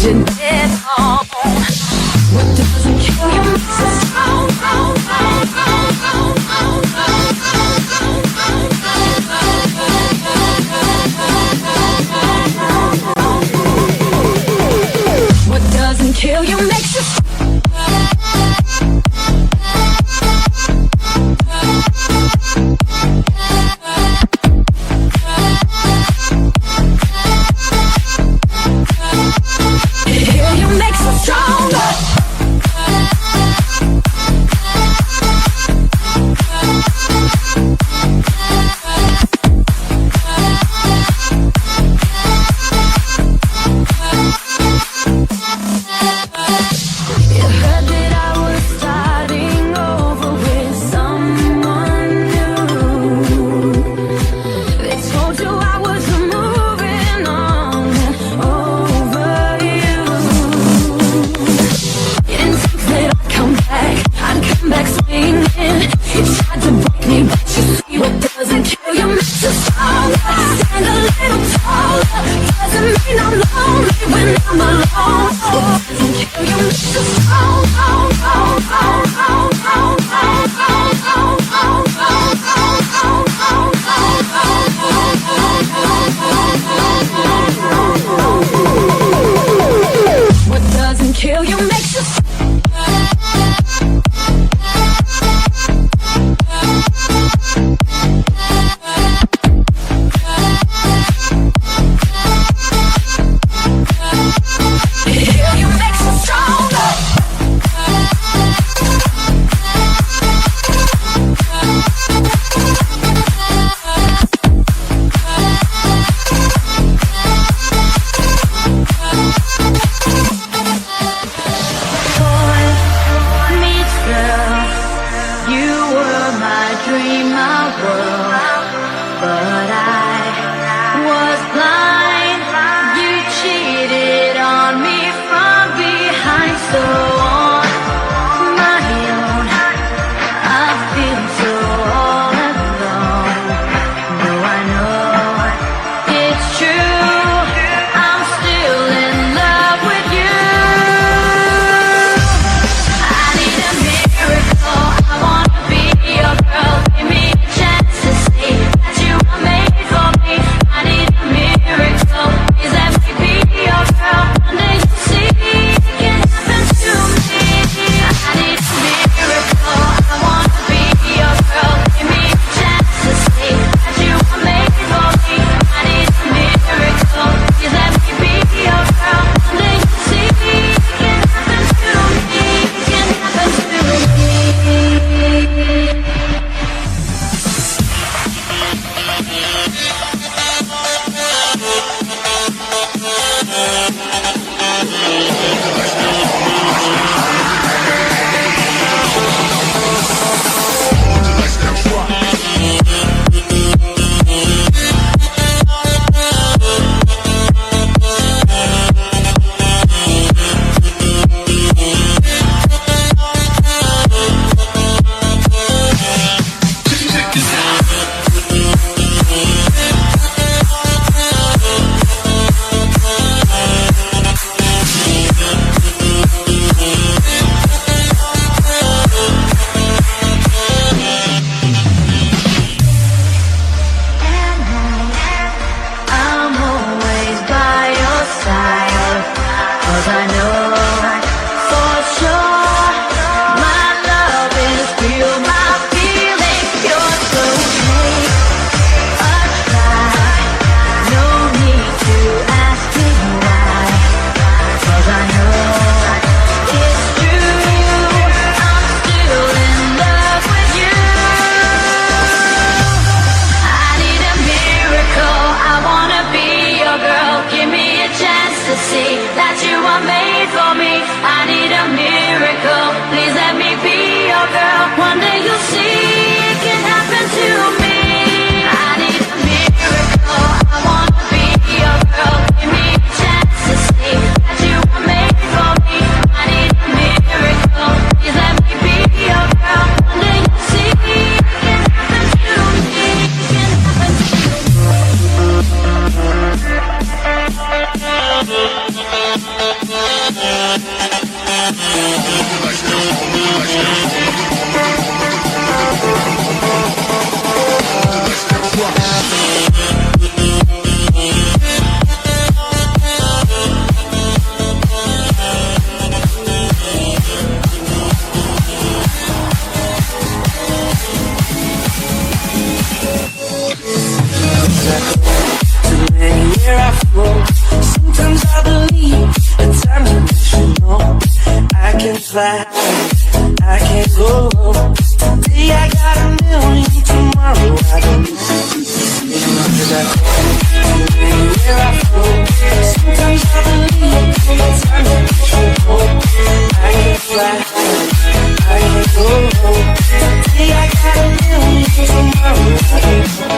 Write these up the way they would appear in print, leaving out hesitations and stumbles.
you dead on. What doesn't kill you makes you strong. What doesn't kill you makes you strong. Fly, I can't go home. Today I got a million, tomorrow I don't know. Cause I go anywhere I go. Sometimes I believe, sometimes I don't know. I can't fly, I can't go home. Today I got a million, tomorrow I don't know.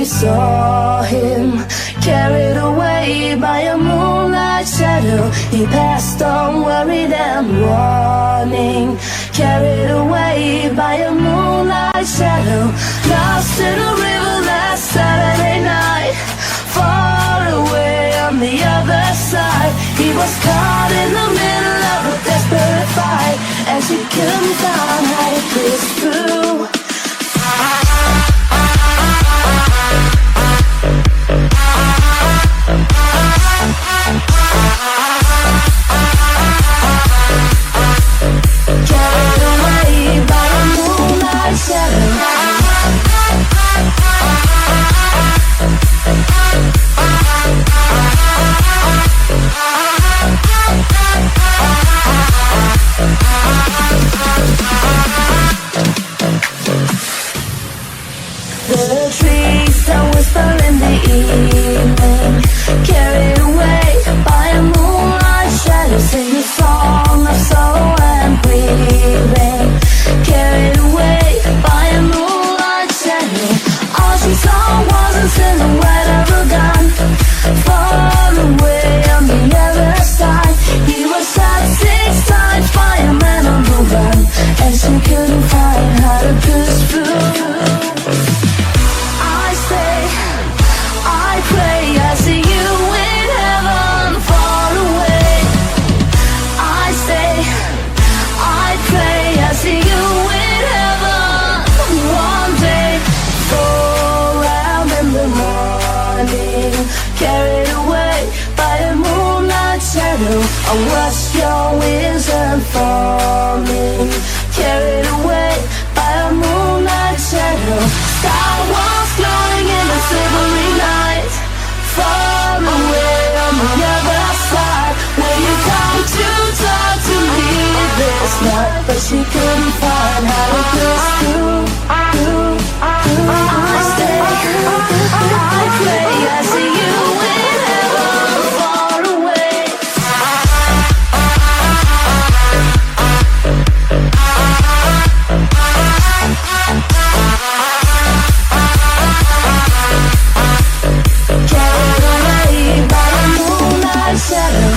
Saw him carried away by a moonlight shadow. He passed on worried and warning, carried away by a moonlight shadow. Lost in a river last Saturday night, far away on the other side. He was caught in the middle of a desperate fight, and she couldn't find how to push through. Carried away by a moonlight shadow. I watch your winds unfolding, carried away by a moonlight shadow. Skywalks glowing in the silvery night, far away on the other side. Will you come to talk to me this night? But she couldn't find how to pass through. I stay, I pray, I see you in heaven far away. Carried away by the moonlight shadow.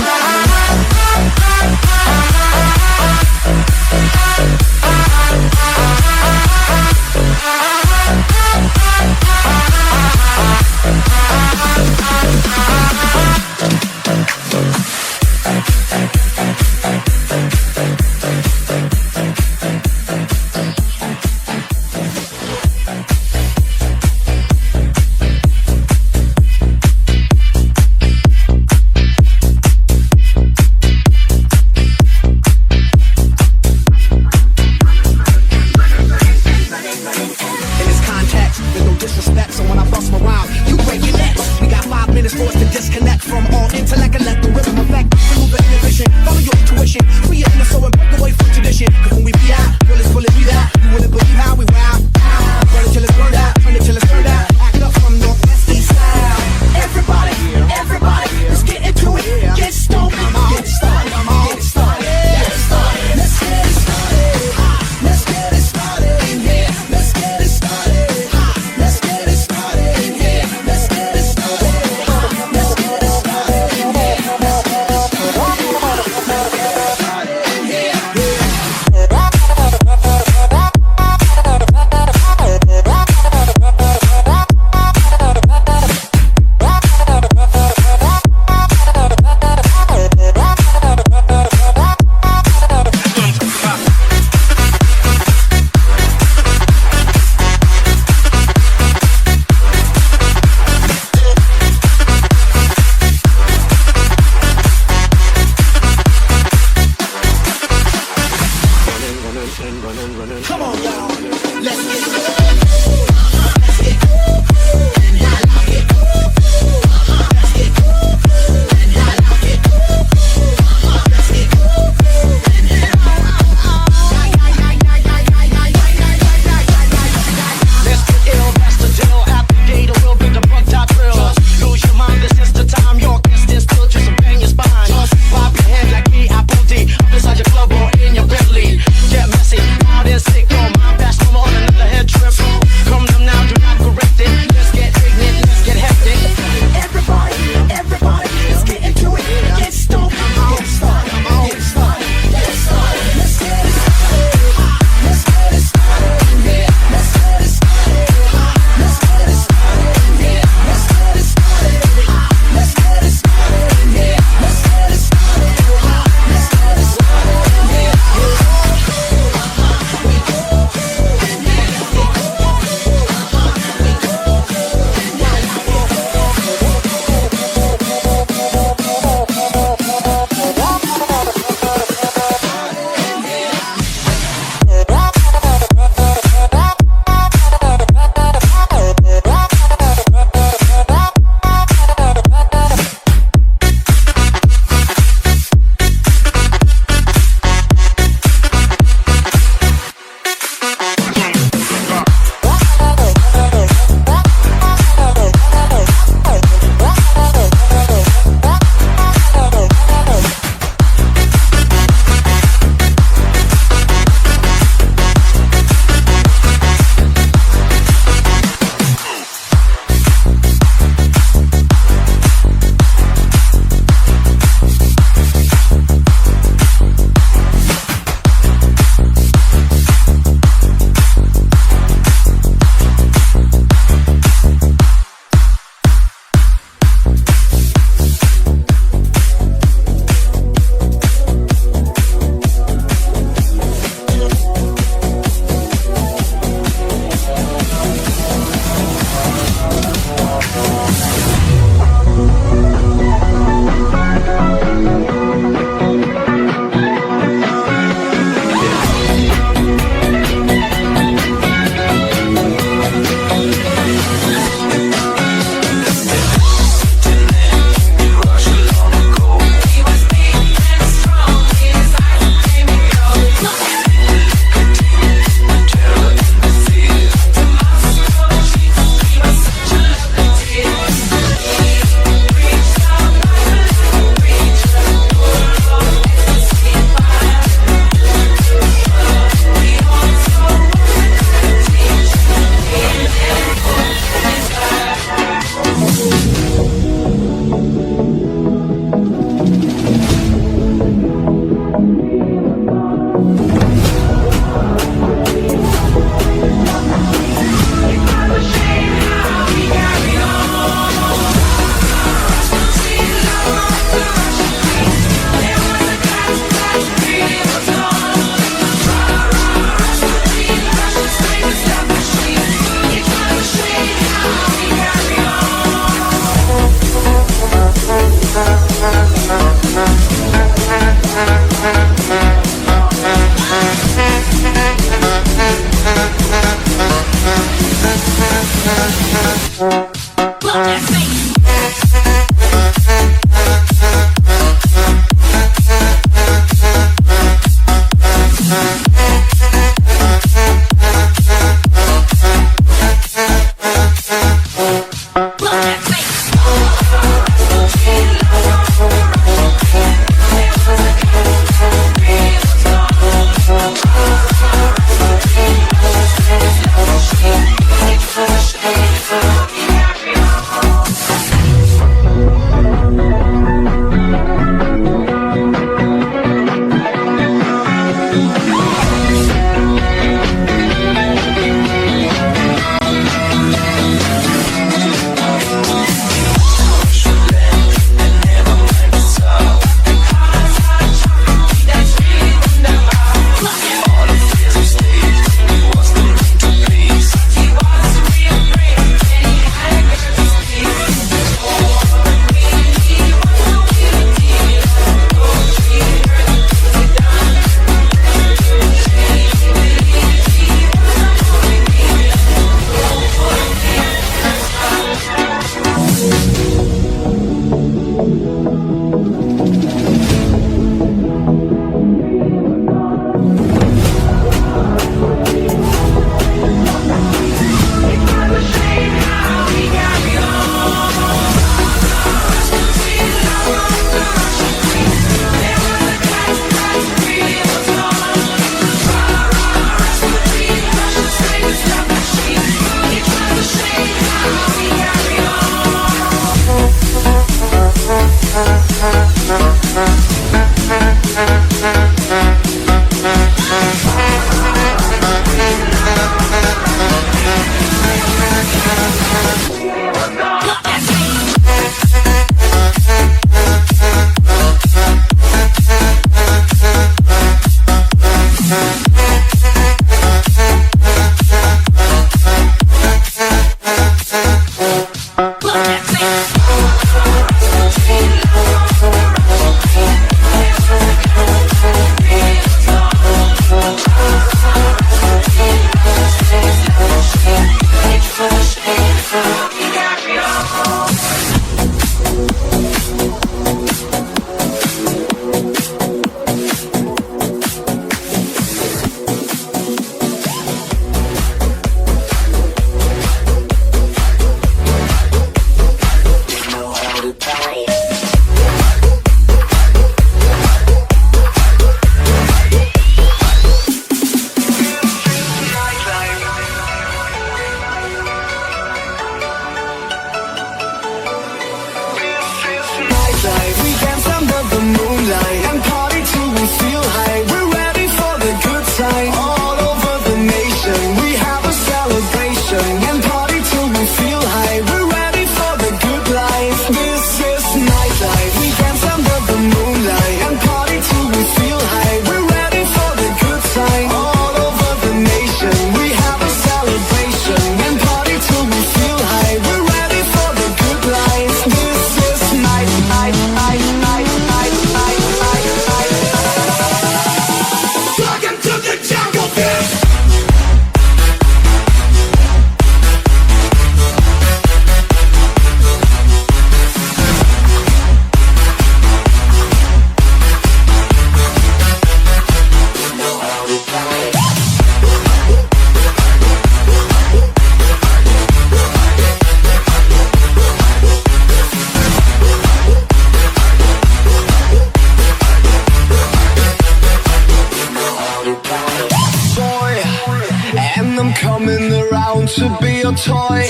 Toy,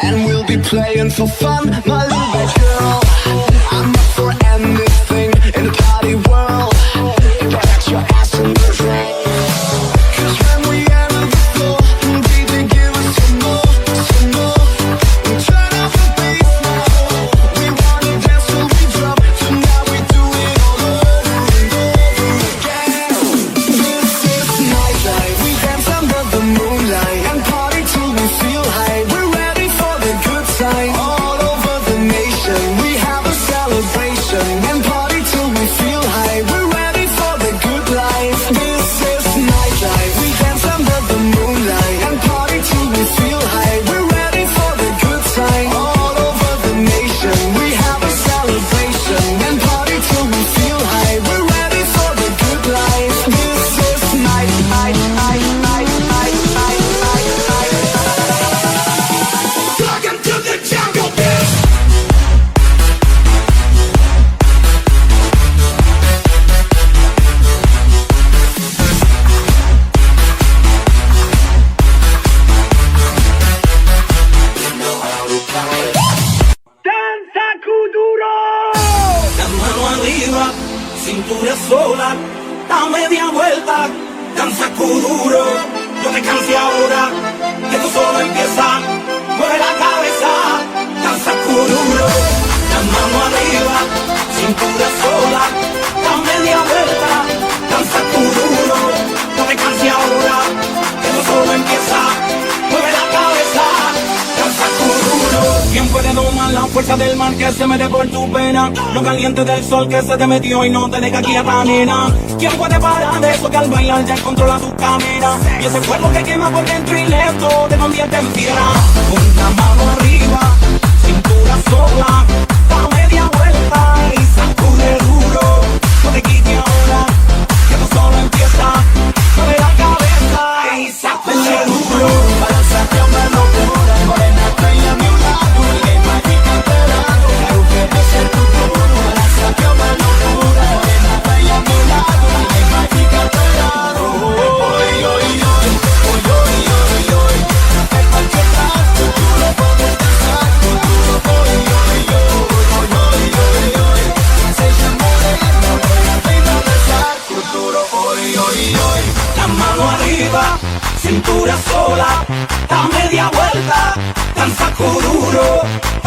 and we'll be playing for fun, my little bad girl. I'm up for anything in the party world. Get your ass in the ring. 'Cause when we enter the floor, DJ give us some more, some more. Turn up the bass now. We wanna dance till we drop. Tonight we do it all over and over again. This is nightlife. We dance under the moonlight and party till we feel high. We're ready for the good time. All over the nation, we have a celebration and party till we feel high. We're ready for the good life. This is nightlife. We dance under the moonlight and party till we feel high. We're ready for the good time. All over the nation, we have a celebration and party till we feel high. We're ready for the good life. This is night. Welcome to the jungle, bitch. Danza Kuduro. La mano arriba, cintura sola, da media vuelta, danza kuduro. No te canses ahora, que tú solo empieza. Mueve la cabeza, danza kuduro. La mano arriba, cintura sola, da media vuelta, danza kuduro. No te canses ahora, que tú solo empieza. Mueve la cabeza, danza kuduro. ¿Quién puede domar la fuerza del mar que se mete por tu pena? Lo caliente del sol que se te metió y no te deja quieta, nena. ¿Quién puede parar de eso que al bailar ya controla tu camina? Y ese cuerpo que quema por dentro y lento te convierte en piedra. Con la mano arriba, cintura sola, da media vuelta y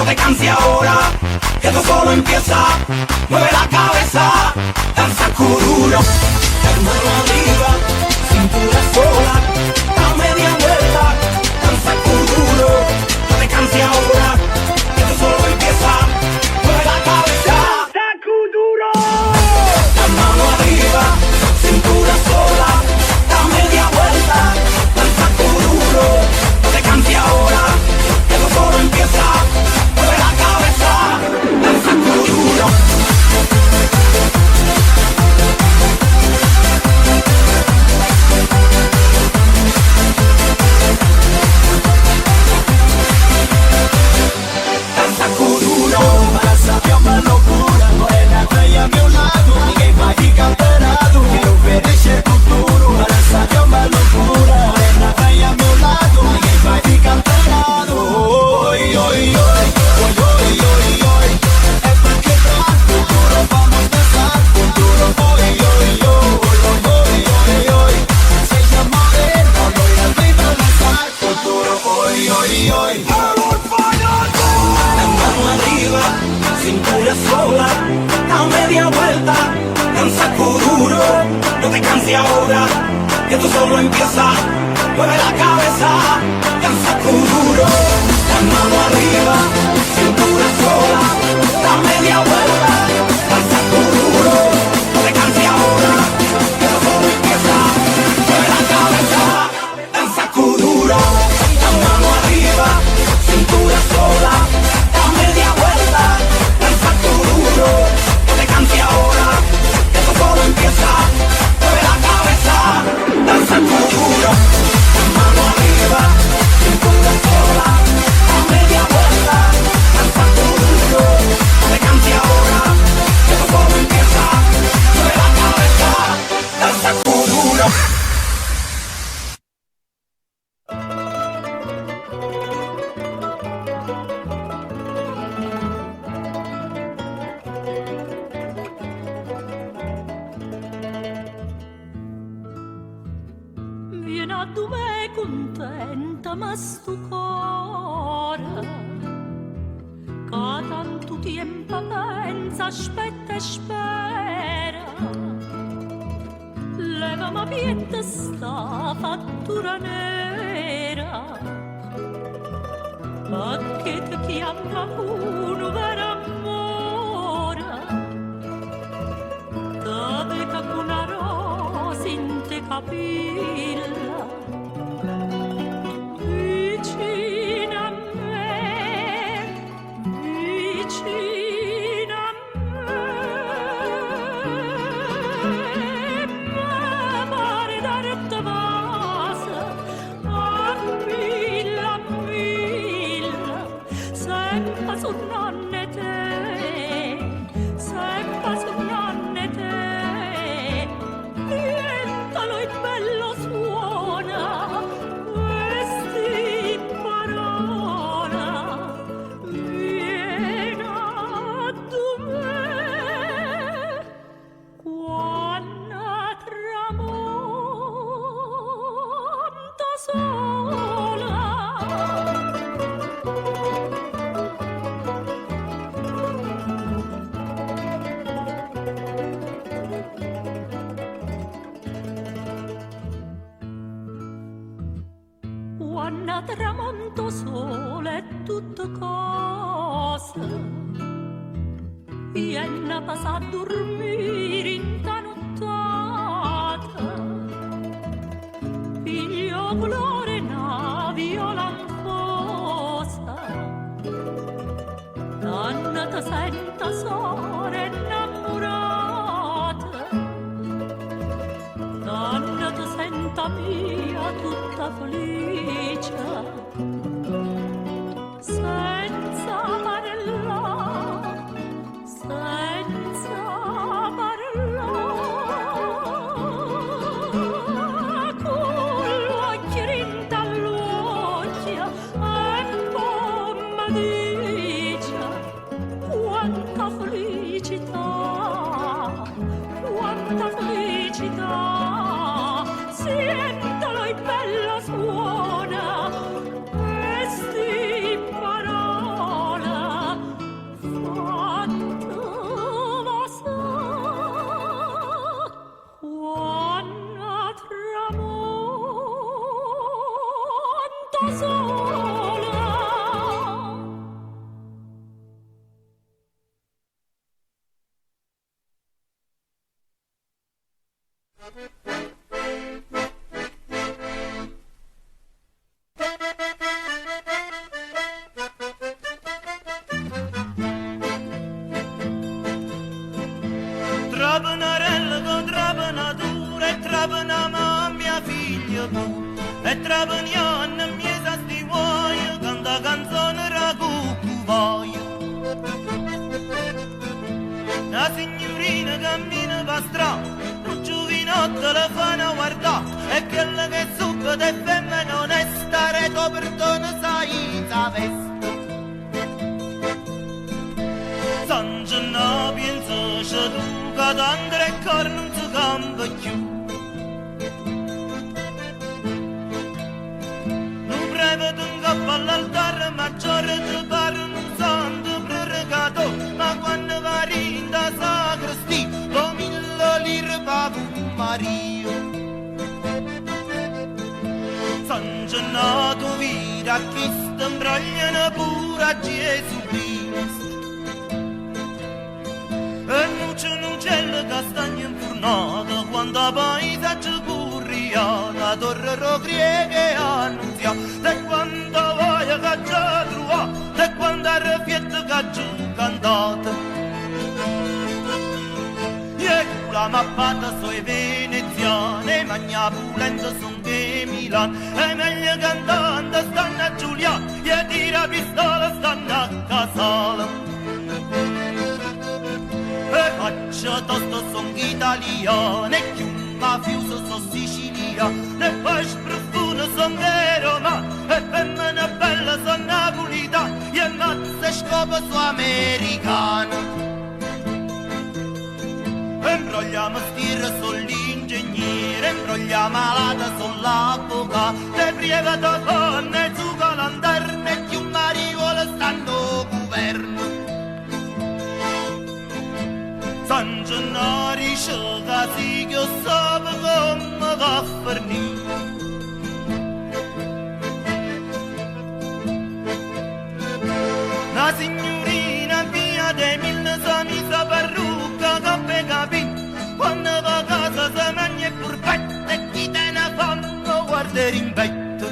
te cansi ahora, que esto solo empieza. Mueve la cabeza, danza cururo, hermano arriba, cintura sola, da media vuelta, danza cururo, no te cansi ahora, que esto solo empieza. Mueve la cabeza, danza cururo, la mano arriba, cintura sola, da media vuelta, danza cururo, no te cansi ahora, que esto solo empieza. Mueve la cabeza, danza cururo. Danza cururo, passa più uma loucura. Morena, vem a meu lado, ninguém vai ficar parado. Quero ver esse futuro, dança più uma loucura. Morena, vem a meu lado, ninguém vai ficar parado. Oi, oi, oi, oi, oi, oi, oi. É pra quebrar futuro, vamos dançar futuro. Oi, oi, oi, oi, oi, oi, oi. Seja morena, loira, vem balançar futuro. Oi, oi, oi. Arriba, cintura sola, da media vuelta, danza cururo, no te canses ahora, que esto solo empieza, mueve la cabeza, danza cururo, la mano arriba, cintura sola, da media vuelta, danza cururo, no te canses ahora, que esto solo empieza, mueve la cabeza, danza cururo, la mano arriba, cintura sola, media vuelta, danza cururo, no te canses ahora, que esto solo empieza, mueve la cabeza, danza cururo, mano arriba, cintura sola, a media vuelta, danza cururo, no te canses ahora, que esto solo empieza, mueve la cabeza, danza cururo. Vieni a dove contenta ma sto cuore che tanto tempo pensa, aspetta e spera. Levami pietta sta fattura nera perché ti chiama uno vero amore. Dove che una rosa in te capilla vicino a me, vicino a me, ma pare d'arte vasa a mille, sempre sognando te, sempre sognando te. Diventalo il bello suona, questi parola, vieni a me, quando tramonta sola. Quando tramonto sole è tutto cosa, vieni a passare a dormire in ta nottata, piglio colore una viola anfosa, tanto ti sento sole innamorata, tanto ti sento mia tutta felice, senza parlare, senza parlare, con l'occhio rinta all'occhio e poi mi dice quanta felicità. Trapanarella con trapanatura e trapanama mia figlia tu e trapanianna miesa sti vuoi canta canzone racuccu voglio la signorina cammina per strada un giovinotto la fanno guardare e quella che subito è femmina onesta recopertone sai sa veste San Gennaro pensa tu che tanto e cor non si campa più non prevede un capo all'altare maggiore ti pare un santo pregato ma quando va rinda sacresti lo 1000 lire pago Mario San Gennaro vira chi sta imbrogliano pure a Gesù Cristo e non c'è la castagna infurnata quando a paesaggio curriata torrero grieghe annunzia e quando vai che già trova e quando arrabbietta che giù cantate e la mappata sui veneziane magna pulenta son che Milan e meglio cantante stanno a Giulia e tira pistola stanno a Casale e faccia tosto son italiane e più mafioso son siciliane e poi profuno son de Roma e femmina bella son napolitana e mazza scopa su americana imbrogliamo stirre son l'ingegnere imbrogliamo malata son l'avvocato e prieva da donne su calanderne e più mariuole stanno governo San Gennaro scega si che sape come va a fornire la signorina via dei 1000 sa misa parrucca cappe capì quando va a casa se mangia il purbetto e chi te ne fanno guardare in petto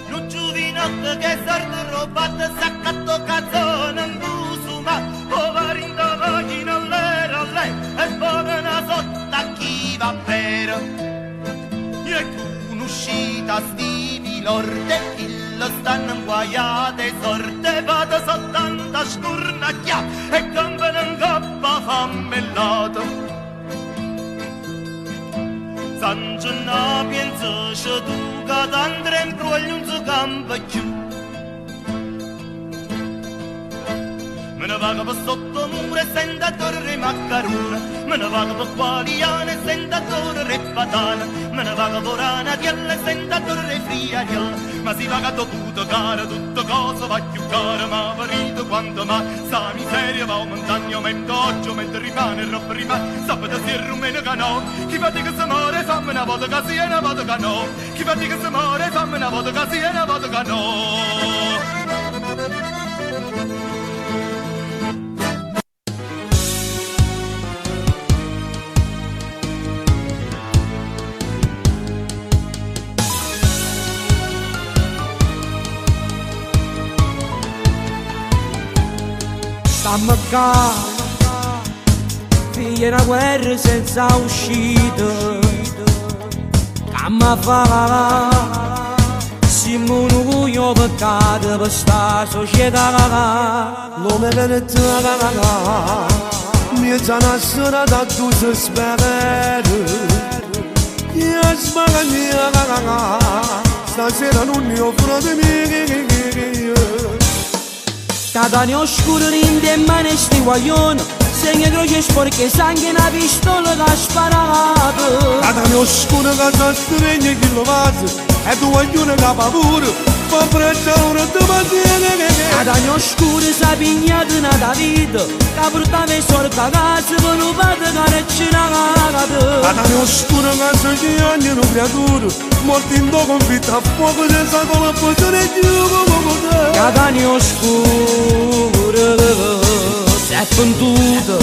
non giovinotto che sorte robato saccatto cazzone in buso ma poveri in da macchina all'era lei e povera sotto a chi va bene e conoscita stivi lorde chi lo stanno inguaiate sorte vado soltanto scurnacchia e campano in coppa fammellato San Gennaro pensa tu che tanto in broglio non si campa più me ne vago per sotto mura e sento torre maccarone me ne vago per Qualiane e sento torre patana me ne vago per Anatiella e sento torre friariella ma si vaga tutto cara tutto cosa va più cara ma marito quando ma sa miseria va montagna aumenta oggi mentre rimane roba rimane sabato si rumeno che no chi fa di che si muore fammi una volta che sì e una volta che no chi fa di che si muore fammi una volta che sì e una volta che no Stiamo qua, figlia una guerra senza uscita, come fa? Siamo un cuglio peccato per sta società. L'uomo viene da mi c'è da tu si spera. Io sbaglio mia stasera non ne offro di me. Catania oscuro rinde in mano sti guaglioni segna croce sporche sangue una pistola che ha sparato Catania oscuro che sta stregna chi lo pazza e tu guaglione che ha paura fa freccia ora ti mantiene Catania oscuro sa pignata una vita che portava i soldi a casa per un padre che recina cagato Catania oscuro che sa 6 anni è un creatura morto in do confitta a fuoco senza come posizione giù come te Catania oscuro 7 venduto,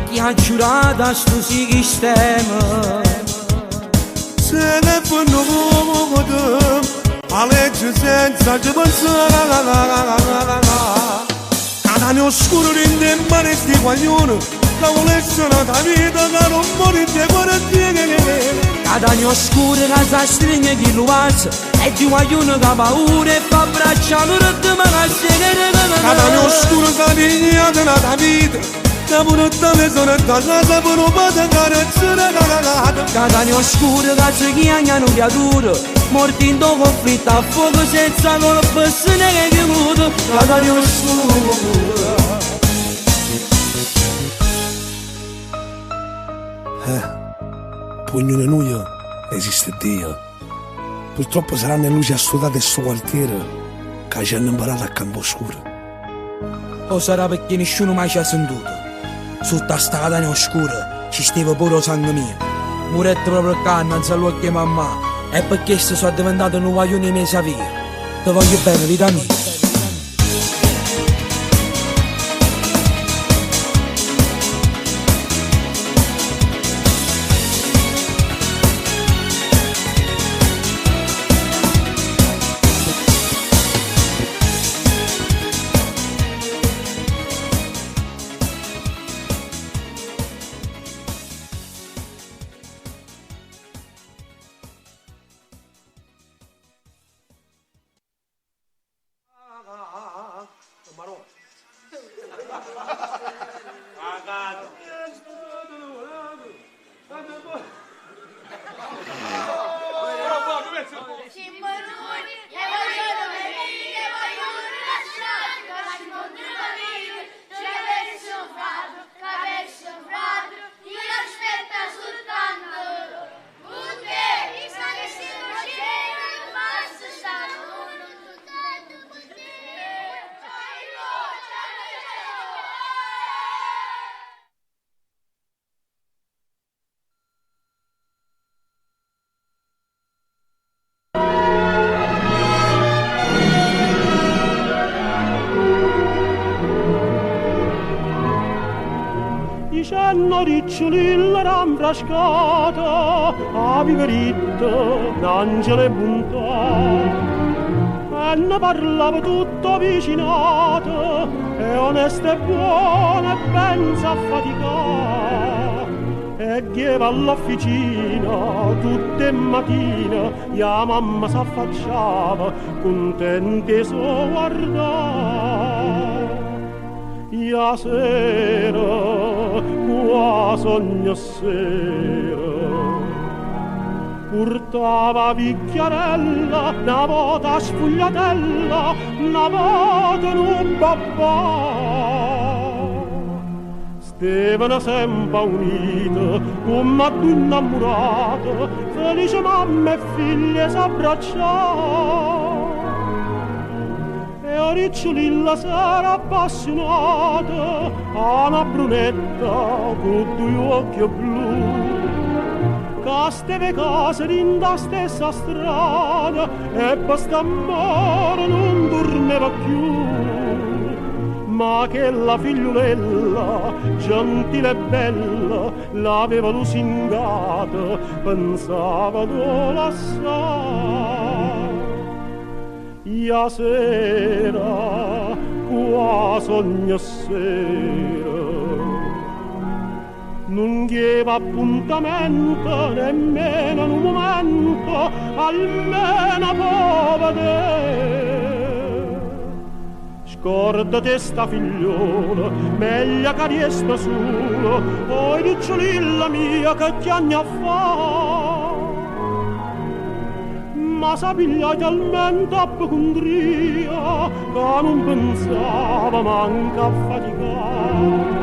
chi ha giurato a sto sistema. Se ne fanno come a legge senza ci pensare. Cada oscuro rende in mano sti guaglioni, la volessero da vita che non muore di guardia. Cada oscuro che si stringe chi lo passa, e di guaglione che ha paura e fa braccia loro di magazzine. Cada oscuro che viene da vita, che pure tale sono dalla pure pata carezzare. Cada oscuro che si chiamano creature, morti in do conflitto a fuoco senza colpa se ne è chiuso. Cada oscuro. Pugno noi esiste Dio. Purtroppo saranno le luci assodate del suo quartiere che ci hanno imparato a campo oscuro. O sarà perché nessuno mai ci ha sentito. Sotto sta catena oscura ci stava pure lo sangue mio. Muretto proprio qua, non sa lui che mamma. E perché sono diventato un guaglione mesi a via. Ti voglio bene, vita mia. Dicendo ricciolilla ramfrascata, a viveritto d'angelo e bontà. E ne parlava tutto vicinato, e onesta e buona e ben s'affaticà. E chieva all'officina tutte mattine, la mamma s'affacciava, contenta e so guardare. Ja sera, qua sogno sera, portava vicchiarella, una volta sfogliatella, una volta un babà. Stevano sempre unite, come due innamorate, felice mamma e figlie s'abbracciavano. E a ricciolilla s'era appassionata a una brunetta con due occhi blu, che steve case in da stessa strada e basta amore non dormeva più. Ma che la figliolella, gentile e bella, l'aveva lusingata, pensava di lassare. Ja sera, qua sogno sera, non chieva appuntamento, nemmeno un momento, almeno può vedere. Scordate sta figliola, meglio che riesca solo, poi ricciolilla mia che ti anni a fa'. Ma s'apigliai talmente a ipocondria che non pensava manca a faticare.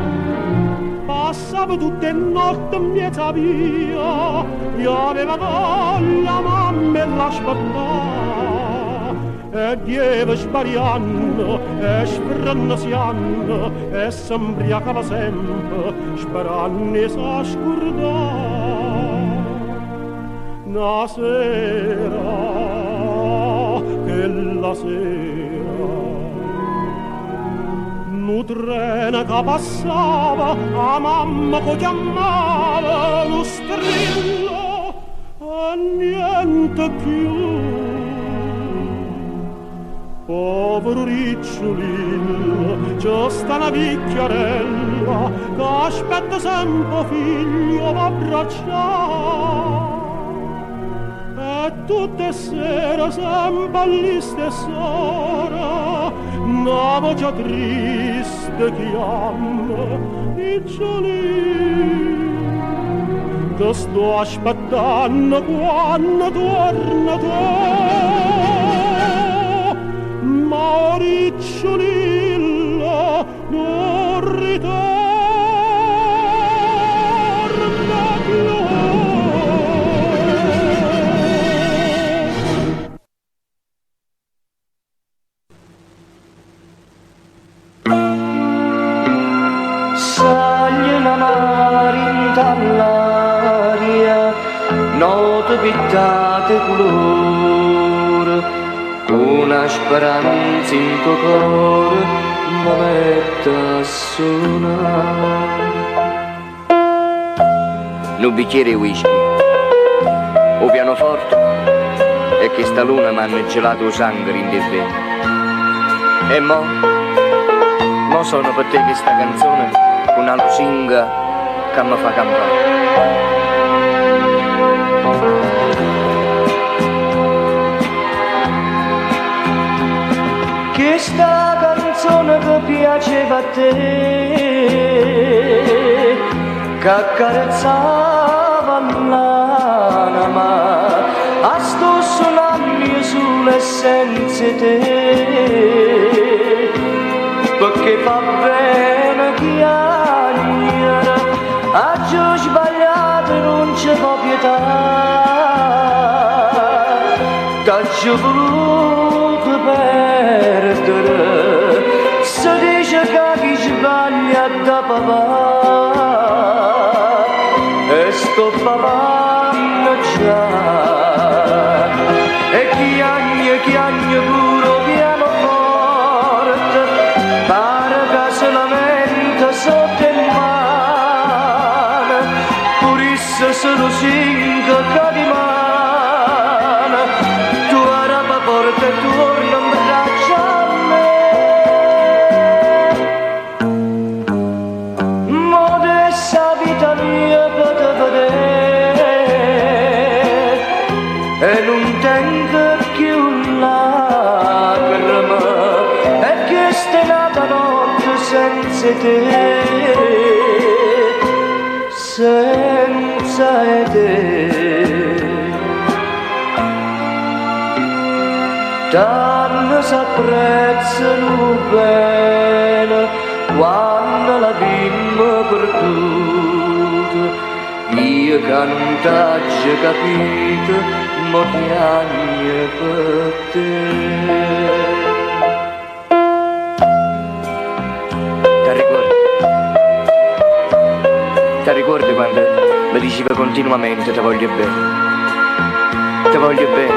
Passava tutte le notti in mezza via, io aveva voglia mamma e l'aspettava. E dieva spariando e sfrannasiando e s'imbriacava sempre sperando e s'ascordava. Una sera, che la sera, su treno che passava, a mamma che chiamava, lo strillo e niente più. Povero ricciolino, c'è sta una picchiarella che aspetta sempre figlio da abbracciare. E tutte sere sempre alle stesse ore una voce triste chiama ricciolino, che sto aspettando quando torna tu. Ma ricciolilla non ritorna più. Saglie la mare dall'aria, note pittate colore, una speranza in tuo cuore mi mette a suonare. Un bicchiere di whisky, o pianoforte, e che sta luna m'hanno gelato il sangue in dentro. E mo sono per te questa canzone, una lusinga che mi fa campare. Questa canzone che piaceva a te, che accarezzava l'anima, a sto suonando sulle senza te, perché fa bene chiagnere, a giù sbagliato non c'è pietà, t'ha giù voluto perdere, si dice che chi sbaglia da papà, e sto papà già, e chiagne pure pianoforte, pare che se lamenta sotto in mano, purisse se lo singa che di mano, tu araba porta e torna in braccia a me. Modesta vita mia per te vedere, e non tengo più lacrime, e che sta nata notte senza te, senza te. Tanto s'apprezzano bene quando la bimba perduta, io che non t'aggio capito, mo piagne per te. Ti ricordi quando mi diceva continuamente ti voglio bene, ti voglio bene?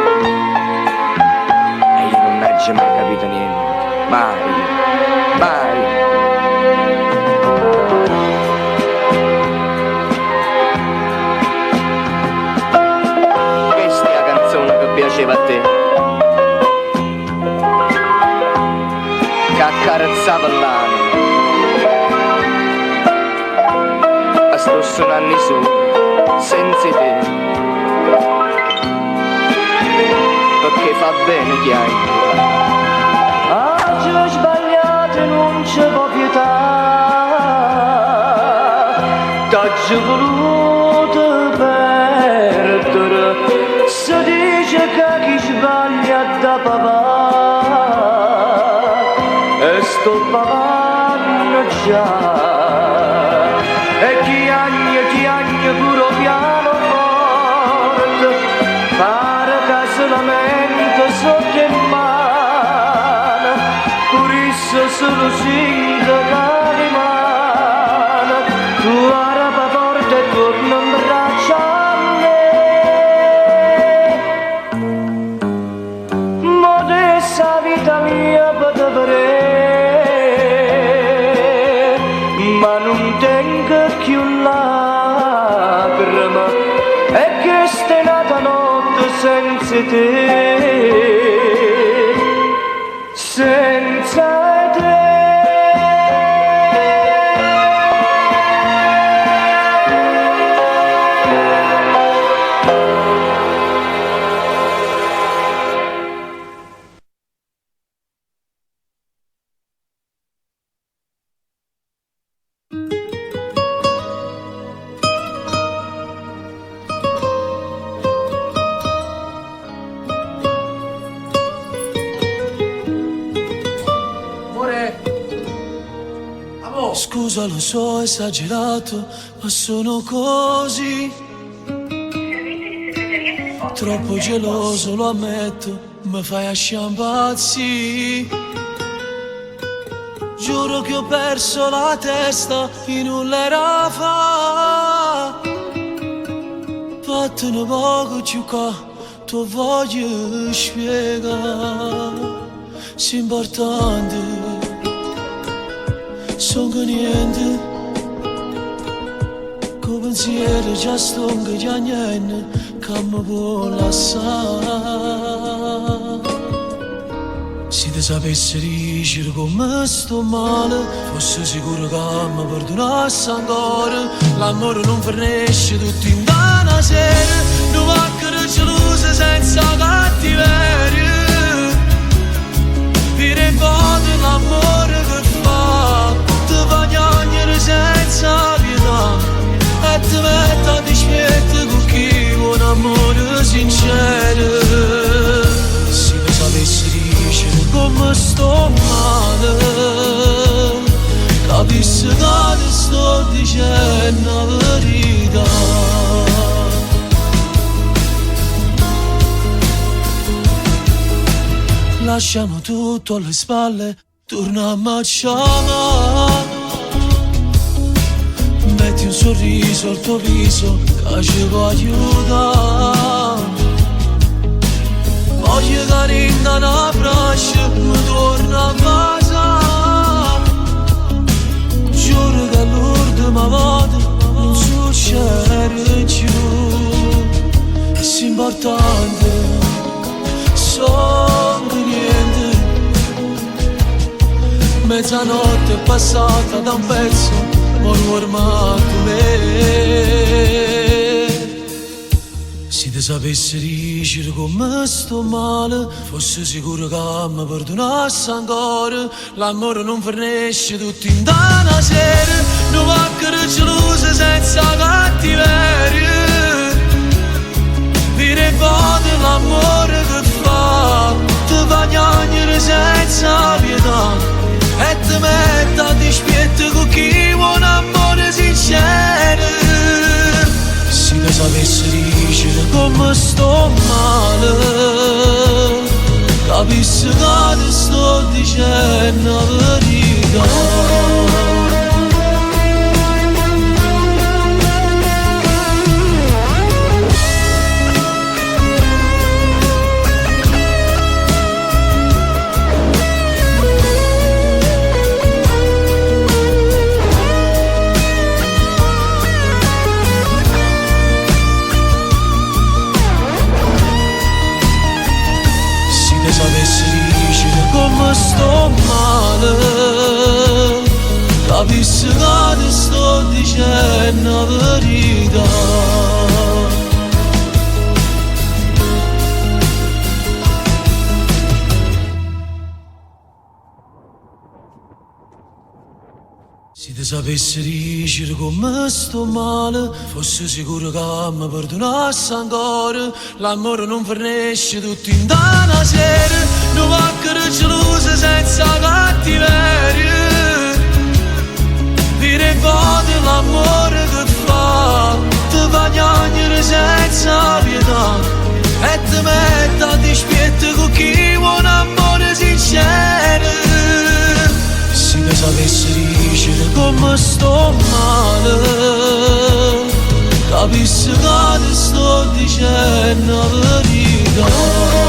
E io non ho mai capito niente, mai. Questa è la canzone che piaceva a te, che accarezzava l'anima, sto suonando su senza te, perché fa bene chiaro. Oggi ho sbagliato e non c'è pietà, t'ho voluto perdere, si dice che chi sbaglia da papà, e sto papà già, e chiagne pure pianoforte, pare che se lamenta sotto in mano, purisse se lo singa che rimane, tu araba forte e torna in braccia a me. Modesta vita mia per te vedere, senza te, senza te. Scusa, lo so, esagerato, ma sono così. Troppo geloso, lo ammetto, mi fai asciambazzi. Giuro che ho perso la testa, in nulla era fa. Fattene poco più qua, tu voglio spiegare. È importante. Sono niente, con pensiero già stongo già niente, che mi può lasciare. Se ti sapessi dicere come sto male, fossi sicuro che mi perdonassi ancora. L'amore non finisce tutto in una sera, non va che gelosa senza cattiveria. Dire voto l'amore che fa, ti fa piangere senza pietà e ti mette a dispetto con chi vuole un amore sincero. Se lo sapessi dicere come sto male, capissi che ti sto dicendo la verità. Lasciamo tutto alle spalle, torniamo a chiamare. Metti un sorriso al tuo viso, che ci può aiutare. Voglio che in una braccia, mi torna a casa. Giuro che l'ultima volta non succede più. È importante, sono niente. Mezzanotte è passata da un pezzo, ma non ormato me. Se ti sapessi dicere come sto male, fossi sicuro che mi perdonassi ancora. L'amore non finisce tutto in una sera, non va che gelosa senza cattiveria. Dire voto l'amore che fa, ti fa piangere senza pietà e ti mette a dispetto con chi vuole un amore sincero. Se ti sapessi dicere come sto male, capissi che ti sto dicendo la verità. Come sto male, capissi che ti sto dicendo la verità. Se ti sapessi dicere come sto male, fossi sicuro che mi perdonassi ancora. L'amore non finisce tutto in una sera, non va che gelosa senza cattiveria. Dire voto l'amore che fa, ti fa piangere senza pietà e ti mette a dispetto con chi vuole un amore sincero. Se ti sapessi dicere come sto male, capissi che ti sto dicendo la verità.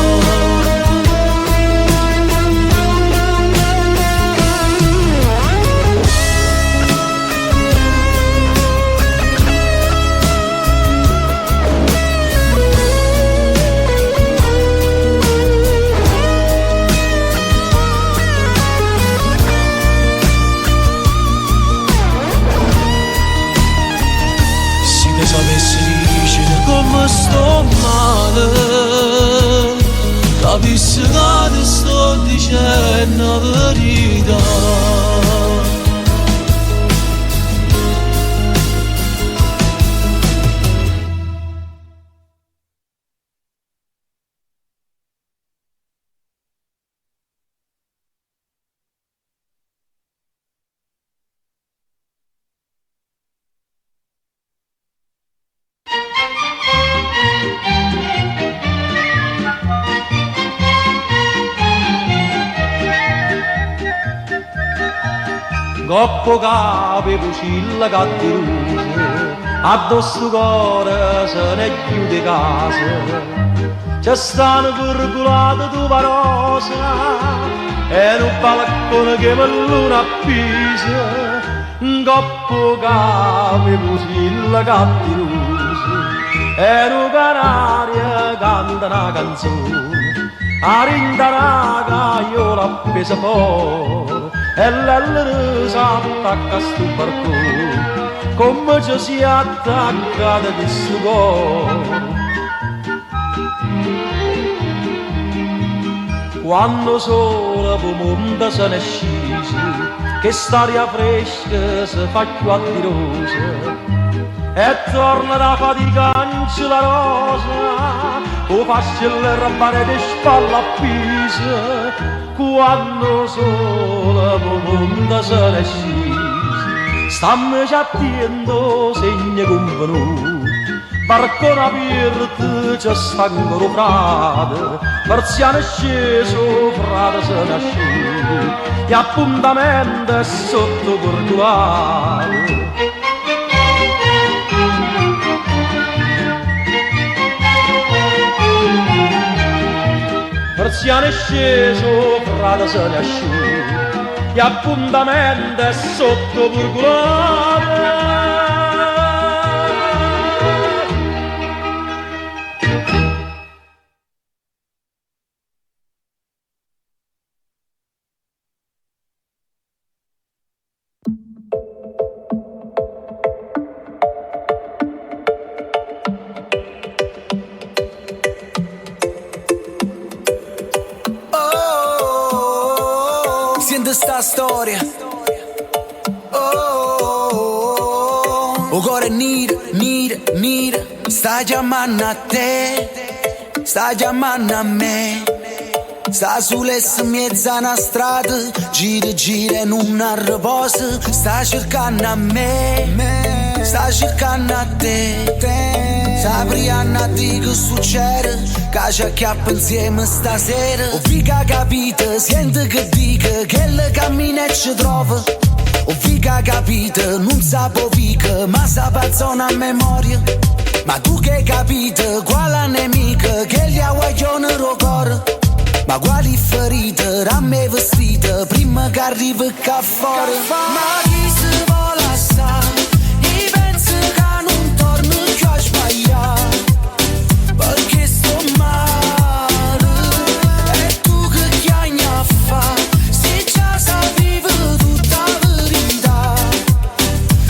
c'è una verità. Coppo capi fucilla cattirusa, addosso cuore se ne chiude casa. C'è stanno curculate tu parosa, e un balcone che me luna appisa. Coppo capi fucilla cattirusa, e un canaria canta una canzone. A rindaraga io l'ho presa fuori, e l'allora s'attacca a sto barcone, come ci si attacca da questo cuore. Quando sole po' monta se ne scese, che st'aria fresca si fa più attirosa, e torna da fatica la rosa, o faccia le rabbane di spalla appesa. Quando sole monta se ne scese, stammi già attento segni convenuti, barcone aperto ci sta ancora frate, persiano è sceso, frate se ne asciuga, e appuntamento è sotto curculare. Persiano è sceso, frate se ne asciuga, e appuntamento è sotto curculare. Sta storia, o cuore nera, sta chiamando a te, sta chiamando a me, sta sulle mezza una strada, gira in una riposa, sta cercando a me, sta cercando a te, sta briando a te che succede, che ci acchiappa insieme stasera. Ho figa capita, sente che dica, che le cammina e ci trova. Ho figa capita, non sapo figa, ma sape zona a memoria. Ma tu che hai capito, quale nemica, che gli aguaglione rocore. Ma quali ferite, ramme vestite, prima che arrivi qua fuori. Ma chi si vuole assare, io penso che non torno più a sbagliare, perché sto male, e tu che chiami a fare, se già sapevi tutta la verità,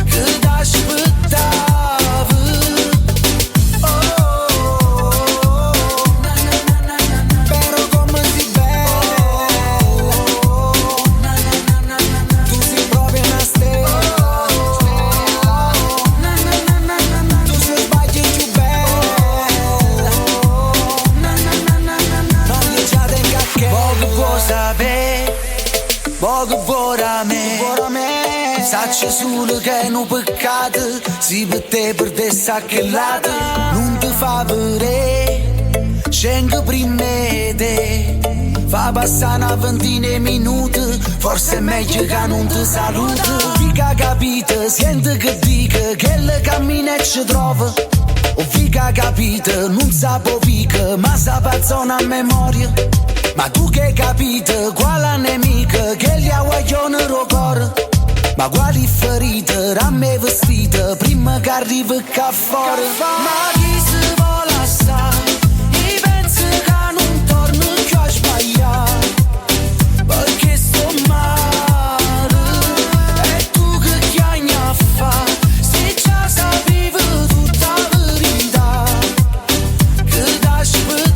che t'aspettavi, però come si bella, tu sei proprio una stella, tu sei sbagli più bella, non mi già tenga che poco può sapere, poco vuole a me, sacci solo che è un peccato, si per te perdesse a che lato, non ti fa vedere, scengo prima te, fa passare una ventina di minuti, forse è meglio che non ti saluta. Figa capita, sente che dica, che le cammina e ci trova. Ho figa capita, non sapo figa, ma sape zona a memoria. Ma tu che hai capito, quale nemica, che gli aguaglione rocore. Ma quali ferite, ramme vestite, prima che arrivi qua fuori. Ma chi si vuole assare, io penso che non torno più a sbagliare, perché sto male, e tu che chiami a fare, se già sapevi tutta la verità, che t'aspettavi,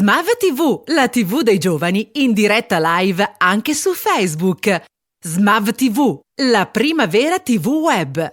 SMAV TV, la TV dei giovani, in diretta live anche su Facebook. SMAV TV, la prima vera TV web.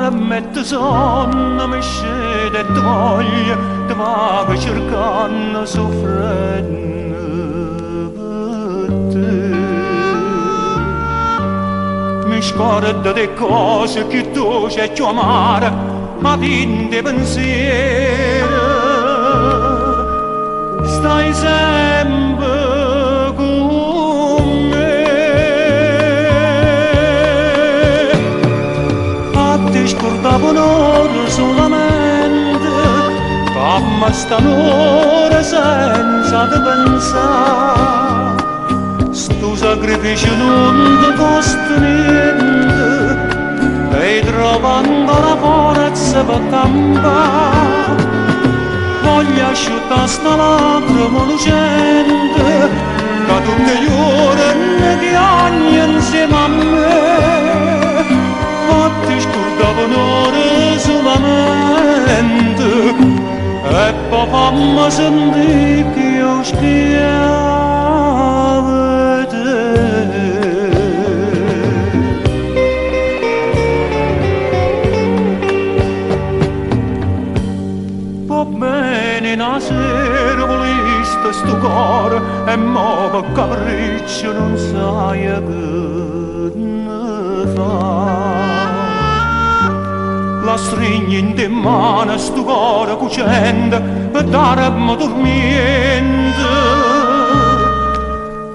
Mette sonno, mi scende e toglie, ti vago cercando, soffrendo per te. Mi scordo le cose che tu c'è più amare, ma vinte pensiero, stai sempre con me. Scordavo un'ora solamente, fammi sta un'ora senza te pensare. Sto sacrificio non ti costa niente, e trovando la forza per campare. Voglio asciuttare sta lacrima lucente, che tu mi giuri ne piangi insieme a me. Ti scordavo un'ora solamente e poi fammi sentire che io schiavo te. Va bene una sera voliste sto cuore e mo per capriccio non sai che ne fa. La stringi in mano sto cuore cucente per darmi dormiente,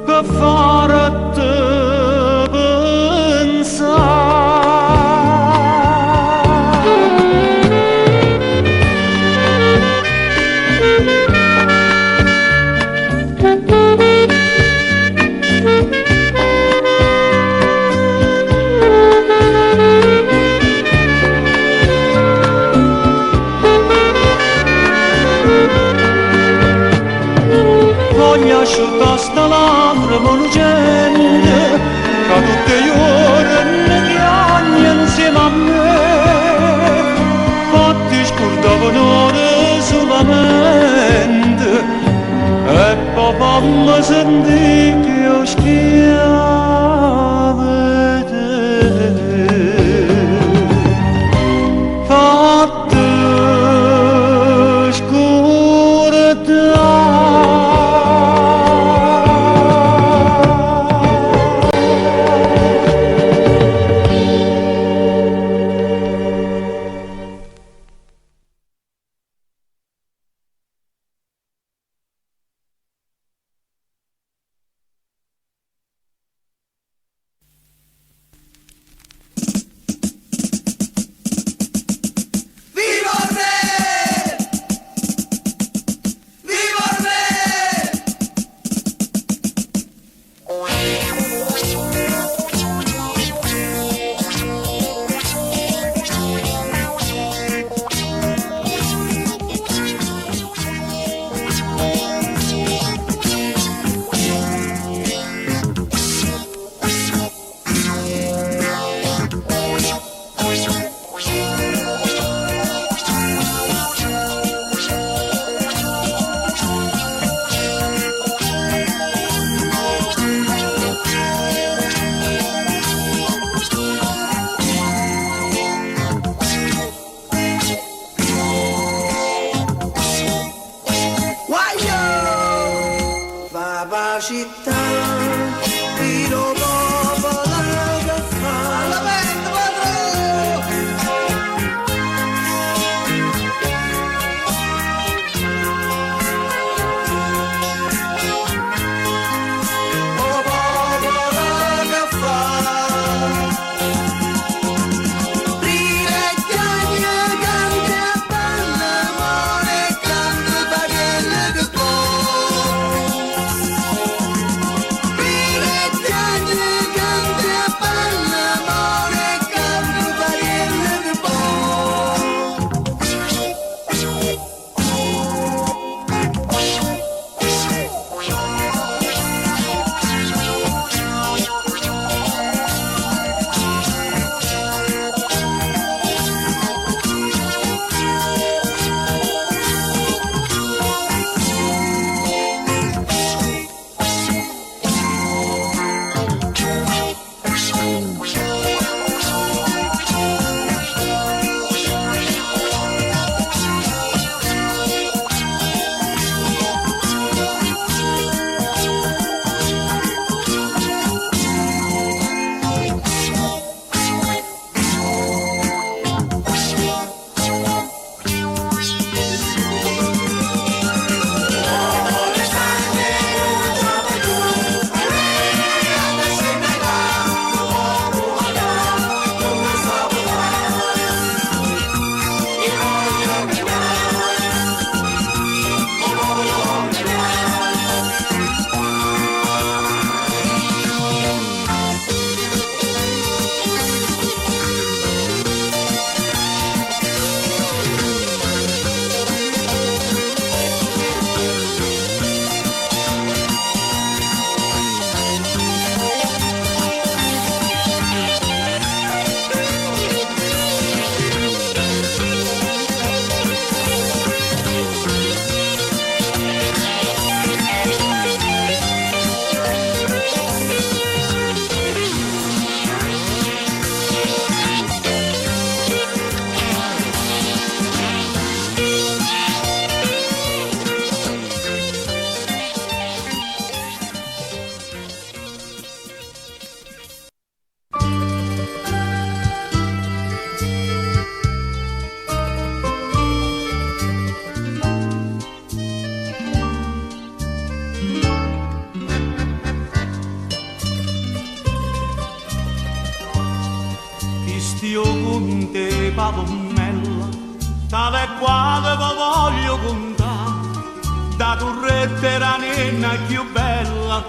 per fare a te pensare. Voglio asciuttare sta lacrima lucente io con te palommella, tale e quale vi voglio contare, da torretta era nenna più bella,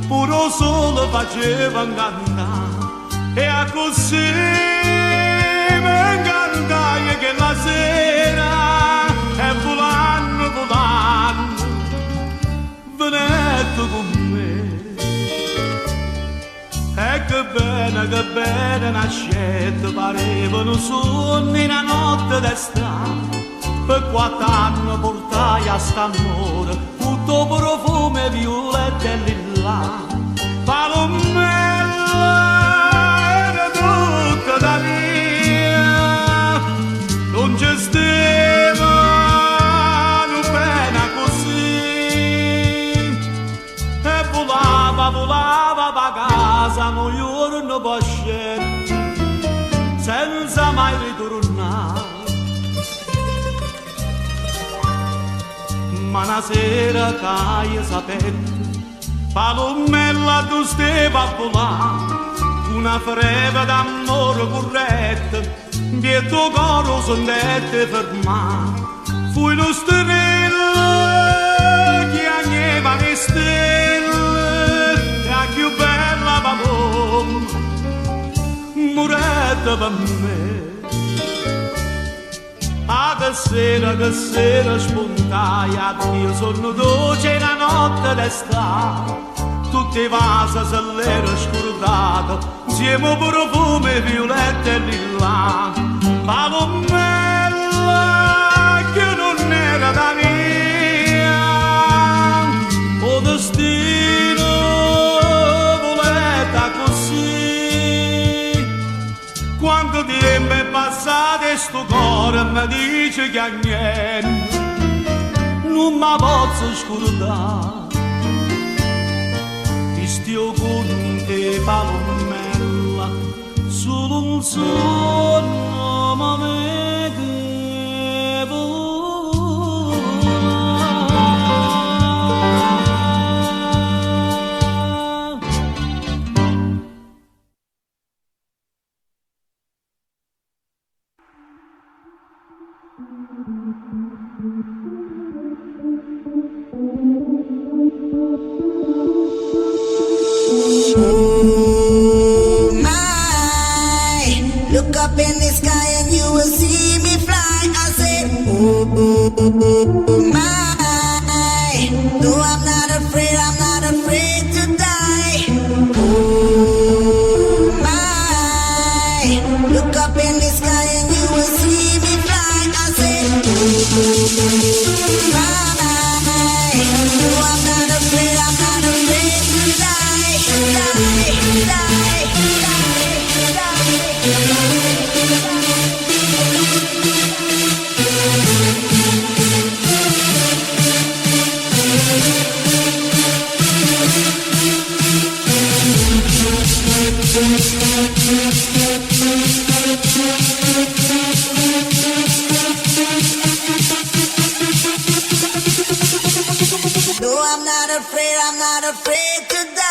puro sole faceva incantare, e a così mi incantai che la sera è volando, volando, venete con me. E che bene nascette, parevano sogni una notte d'estate. Per 4 anni portai a st'amore, tutto profumo, violetta e lilla. Palommella era tutta da mia, non c'è stava pena così. E volava da casa, noi giorno pascetti, senza mai ritornare. Ma una sera che io sapevo, Palommella tu stevi a volare, una freva d'amore corretta, il tuo coro sondette fermare. Fui lo stelle che agneva le stelle, la più bella palomma, moretta per me. Ah, che sera spontaia, io sono dolce la notte d'estate, tutte i vasi se l'era scordata, insieme profumo, violetta e lilla. Palommella che non era da mia, o destino voletta così. Quanto tempo è passato e sto cuore mi dice che a niente non mi posso scordare. Ti stia con te palommella, solo un sogno mi vede Look up in the sky and you will see me fly. I said, oh my. No, I'm not afraid to die. Oh my. Look up in the sky and you will see me fly. I said, oh my. No, I'm not afraid to die. No, I'm not afraid to die.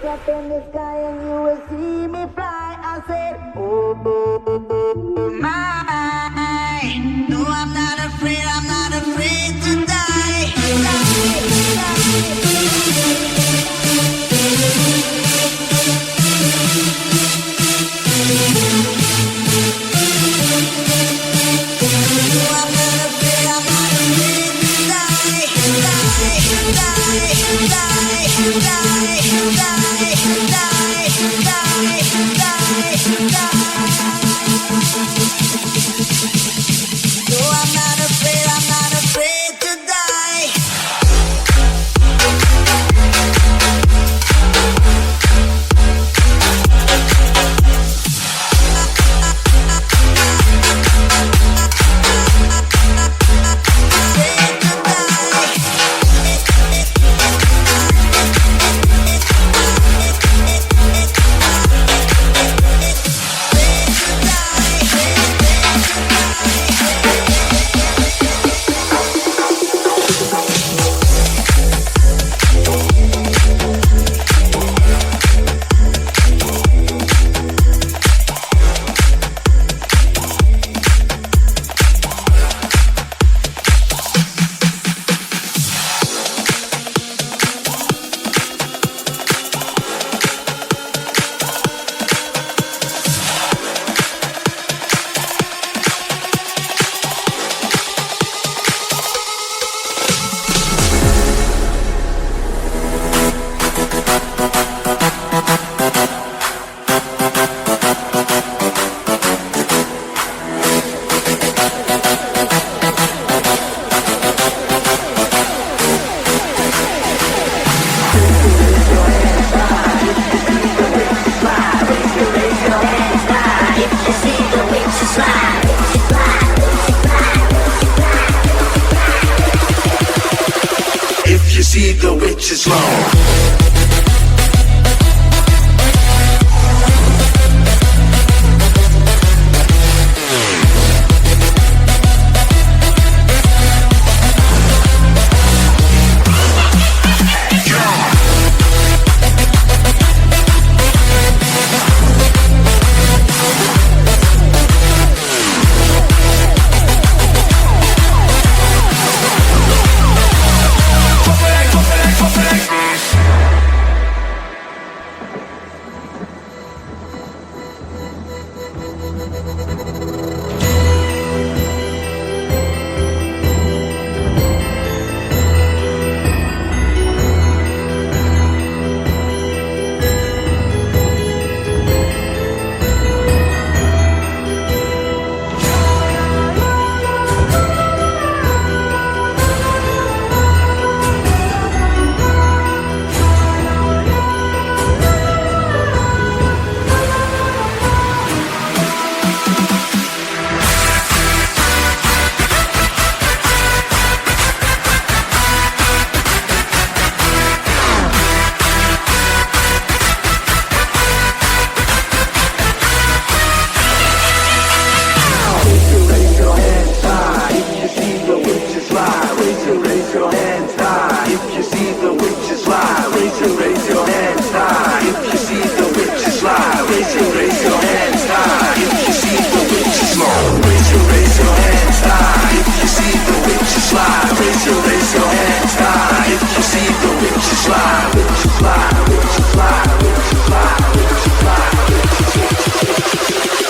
Up in the sky and you will see me fly. I said, oh my. No, I'm not afraid to die. you see the witch's wrong.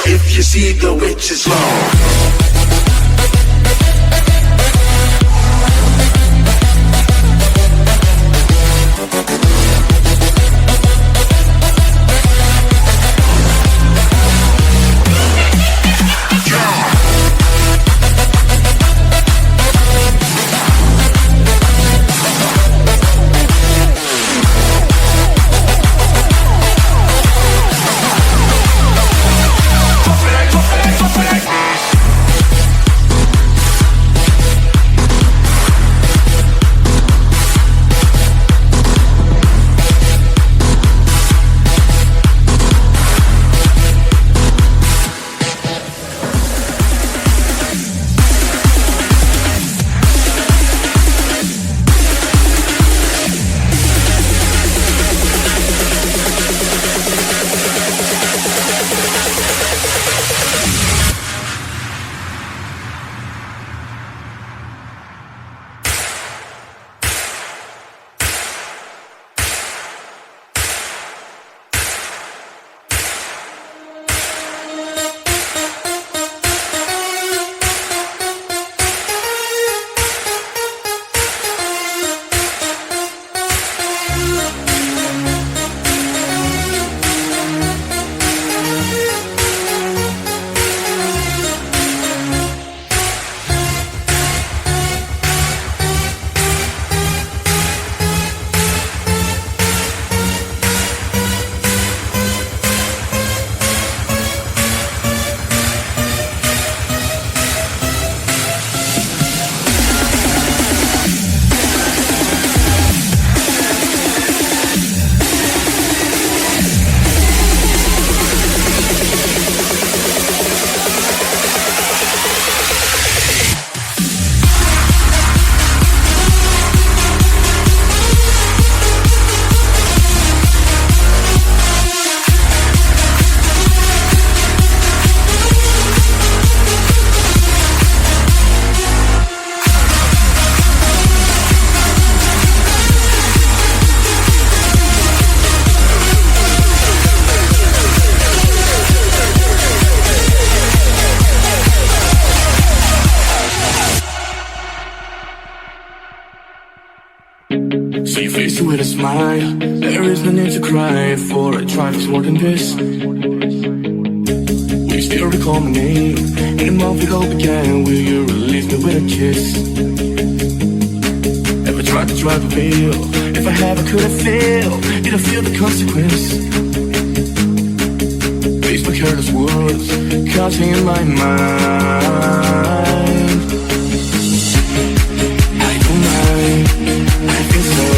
If you see the witch is wrong. See your face with a smile. There is no need to cry for a trifle's more than this. Will you still recall my name? In a month it all began. Will you release me with a kiss? Ever tried to drive a wheel? If I ever could have failed, did I feel the consequence? Face my careless words, counting in my mind. I don't mind, I feel so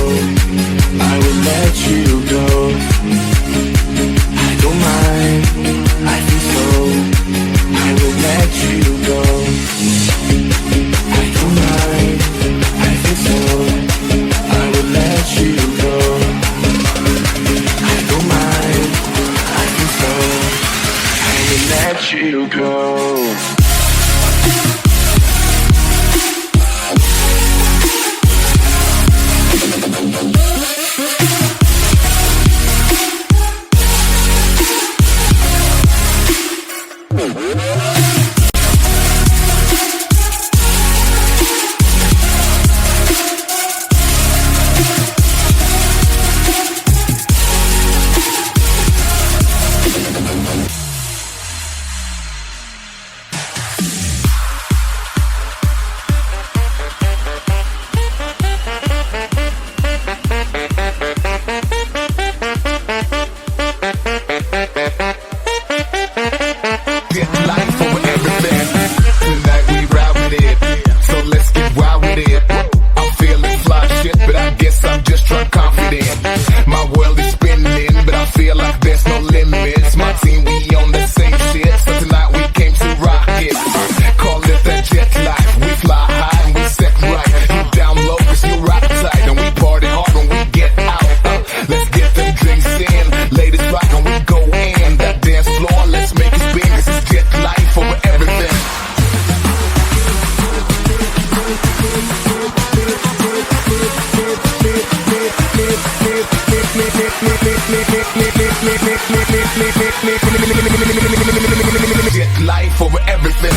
life over everything.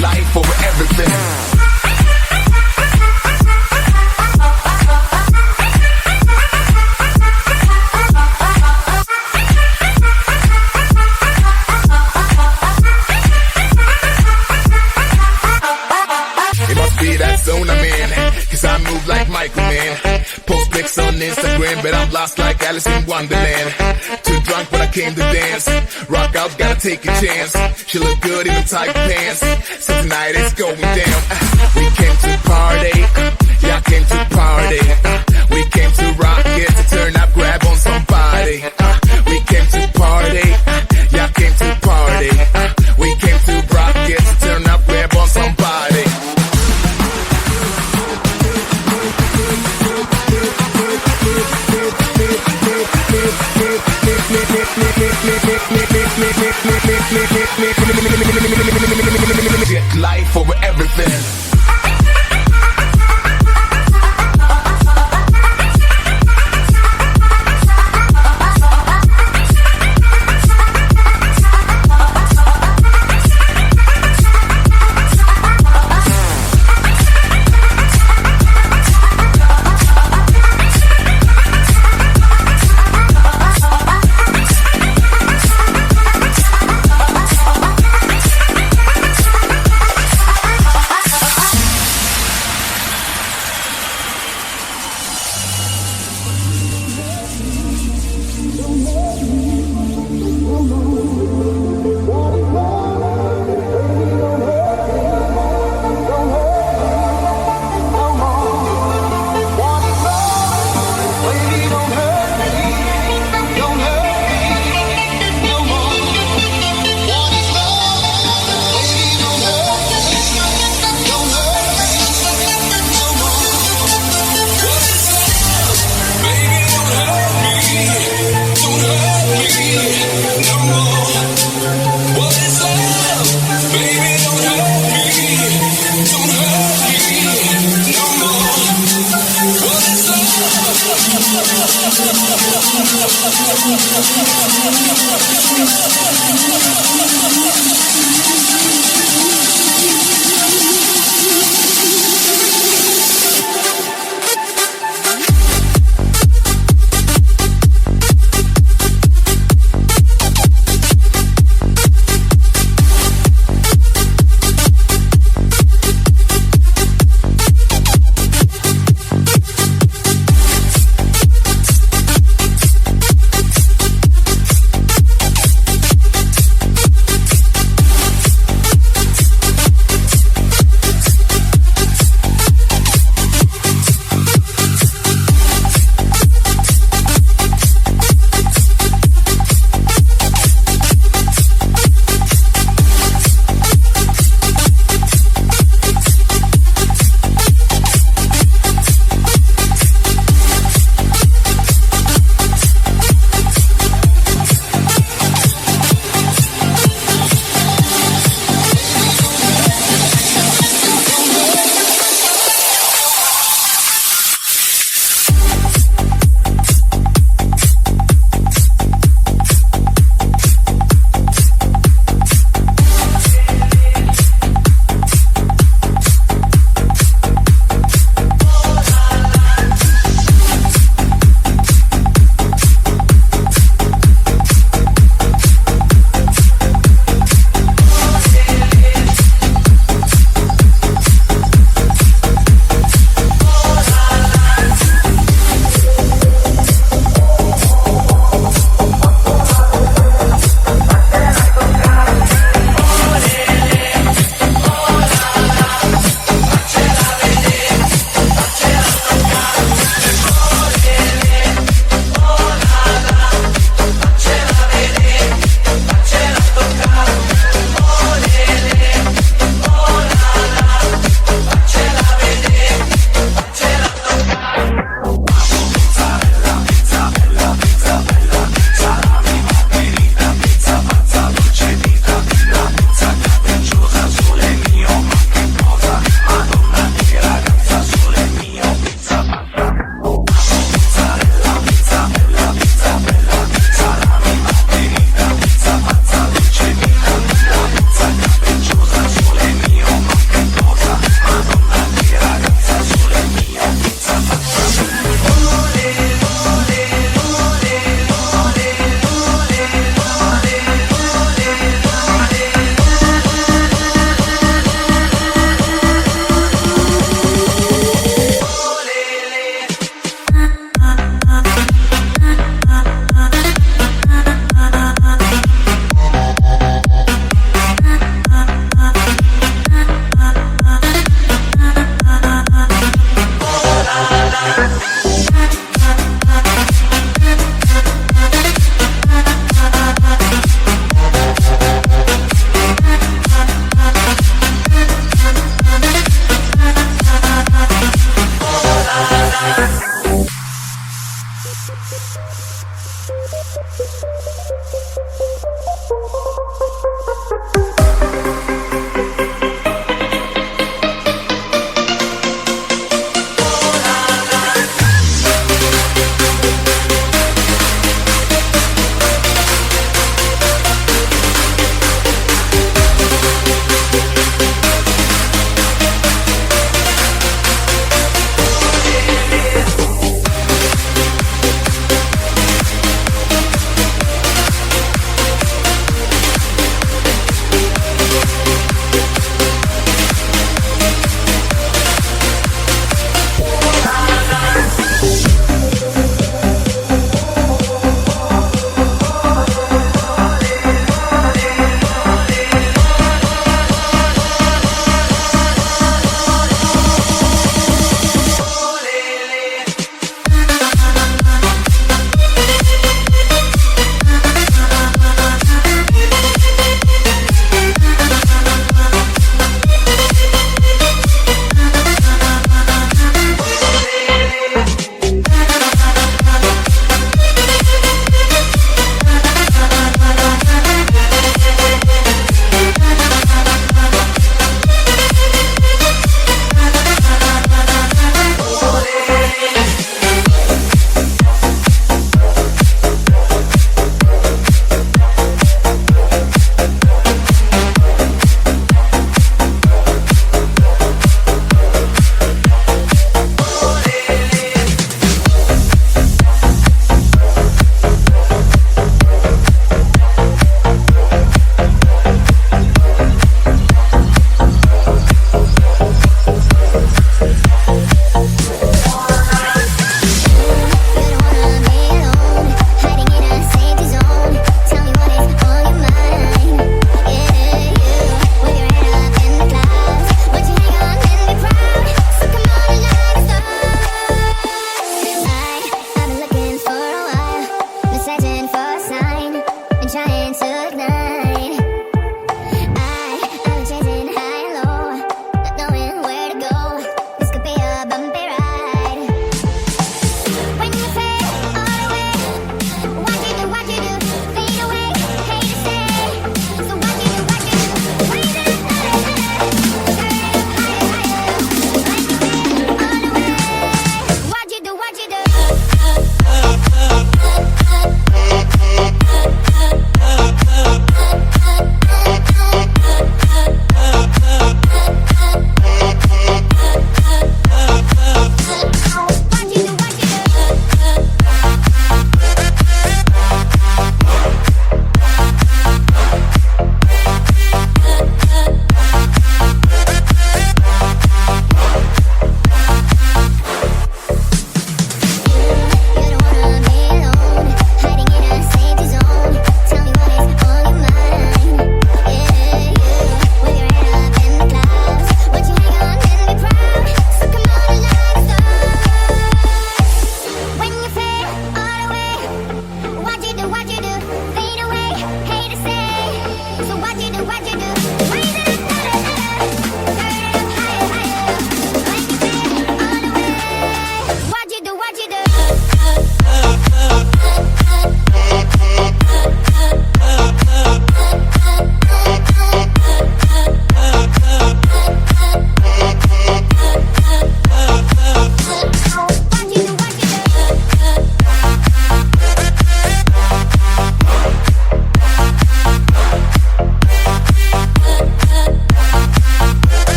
Life over everything. It must be that zone I'm in, 'cause I move like Michael, man. Post pics on Instagram, but I'm lost like Alice in Wonderland. Too drunk but I came to dance. Rock out, gotta take a chance. She look good in them tight pants. So tonight it's going down. We came to party, yeah, I came to party. We came to rock it, to turn up, grab on somebody. We came to party, yeah, I came to party. We came to rock it, to turn up, grab on somebody. Life over everything.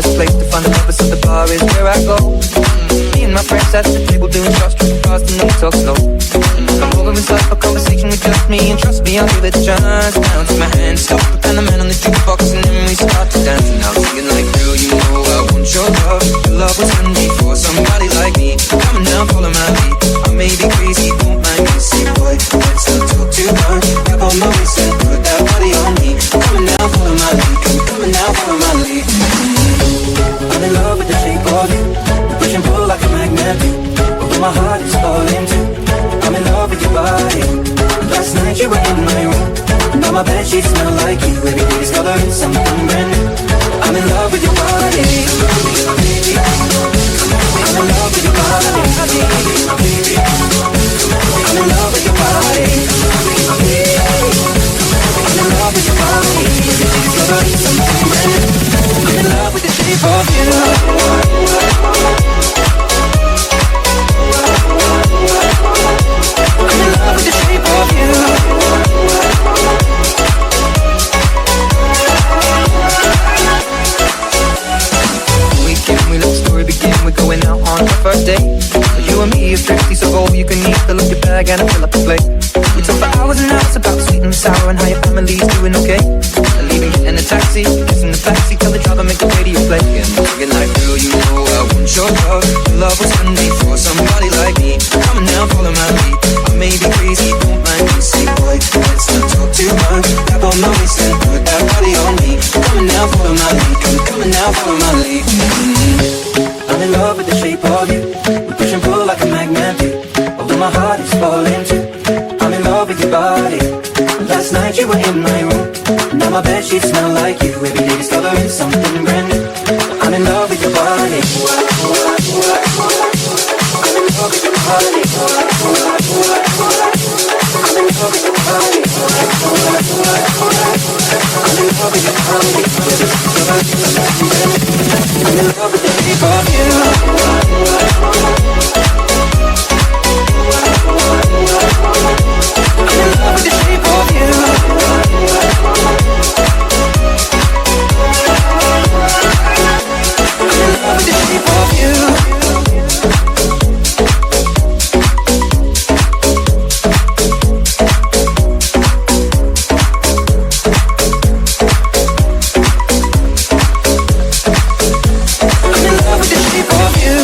best place to find the lovers, so the bar is where I go. Me and my friends at the table doing shots, tripping fast and then we talk slow. Come over and start a conversation with just me, and trust me, I'll give it a chance. Now take my hand, stop the pen, the man on the jukebox, and then we start to dance. And I'm singing like, girl, you know I want your love. Your love was handmade for somebody like me. Coming down, follow my lead. I may be crazy, don't mind me. Say, boy, let's not talk too much. Grab on my waist and put that body on me. Coming down, follow my lead. Coming down, follow my lead. I'm in love with the shape of you. We push and pull like a magnet do. Although my heart is falling too. I'm in love with your body. Last night you were in my room. Now my bed sheets smell like you. Every day discovering something brand new. I'm in love with your body. I'm in love with your body. I'm in love with your body. I'm in love with your body. Discovering something brand new. I'm in love with the shape of you. I'm in love with the shape of you. Weekend, we let the story begin. We're going out on the first date. You and me are thrifty, so all you can eat. Fill up your bag and I fill up the plate. We talk for hours and hours about the sweet and the sour and how your family's doing okay. And leaving in a taxi, kissing the backseat, tell the driver make the radio play. And singing like, girl, you know I want your love. Your love was handmade for somebody like me. Coming down, follow my lead. I may be crazy, don't mind me. Say, boy, let's not talk too much. Grab on my waist and put that body on me. Coming down, follow my lead. Coming down, follow my lead. I'm in love with the shape of you. We push and pull like a magnet do. Although my heart is falling too. I'm in love with your body. Last night you were in my room. Now my bed sheets smell like you. Every day discovering something brand new. I'm in love with your body. I'm in love with your body. I'm in love with your body. I'm in love with your body. I'm in love with the shape of you. I'm in love with the shape of you. I'm in love with the shape of you. I'm in love with the shape of you.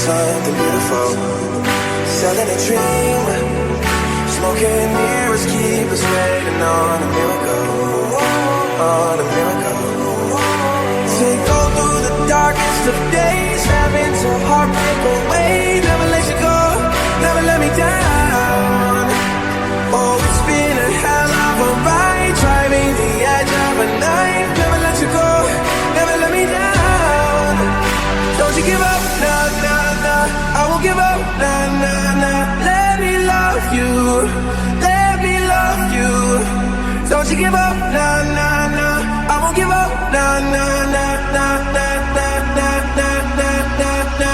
something beautiful. Selling a dream, smoking mirrors keep us waiting on a miracle, on a miracle. So go through the darkest of days, having to heartbreak away. Never let you go, never let me down. Oh, it's been a hell of a ride, driving the edge of a knife. Never let you go, never let me down. Don't you give up, nah, nah, nah. I won't give up, nah, nah, nah. Let me love you, let me love you. Don't you give up, nah, nah, nah. I won't give up, nah, nah, nah, nah, nah, nah, nah, nah, nah, nah, nah, nah,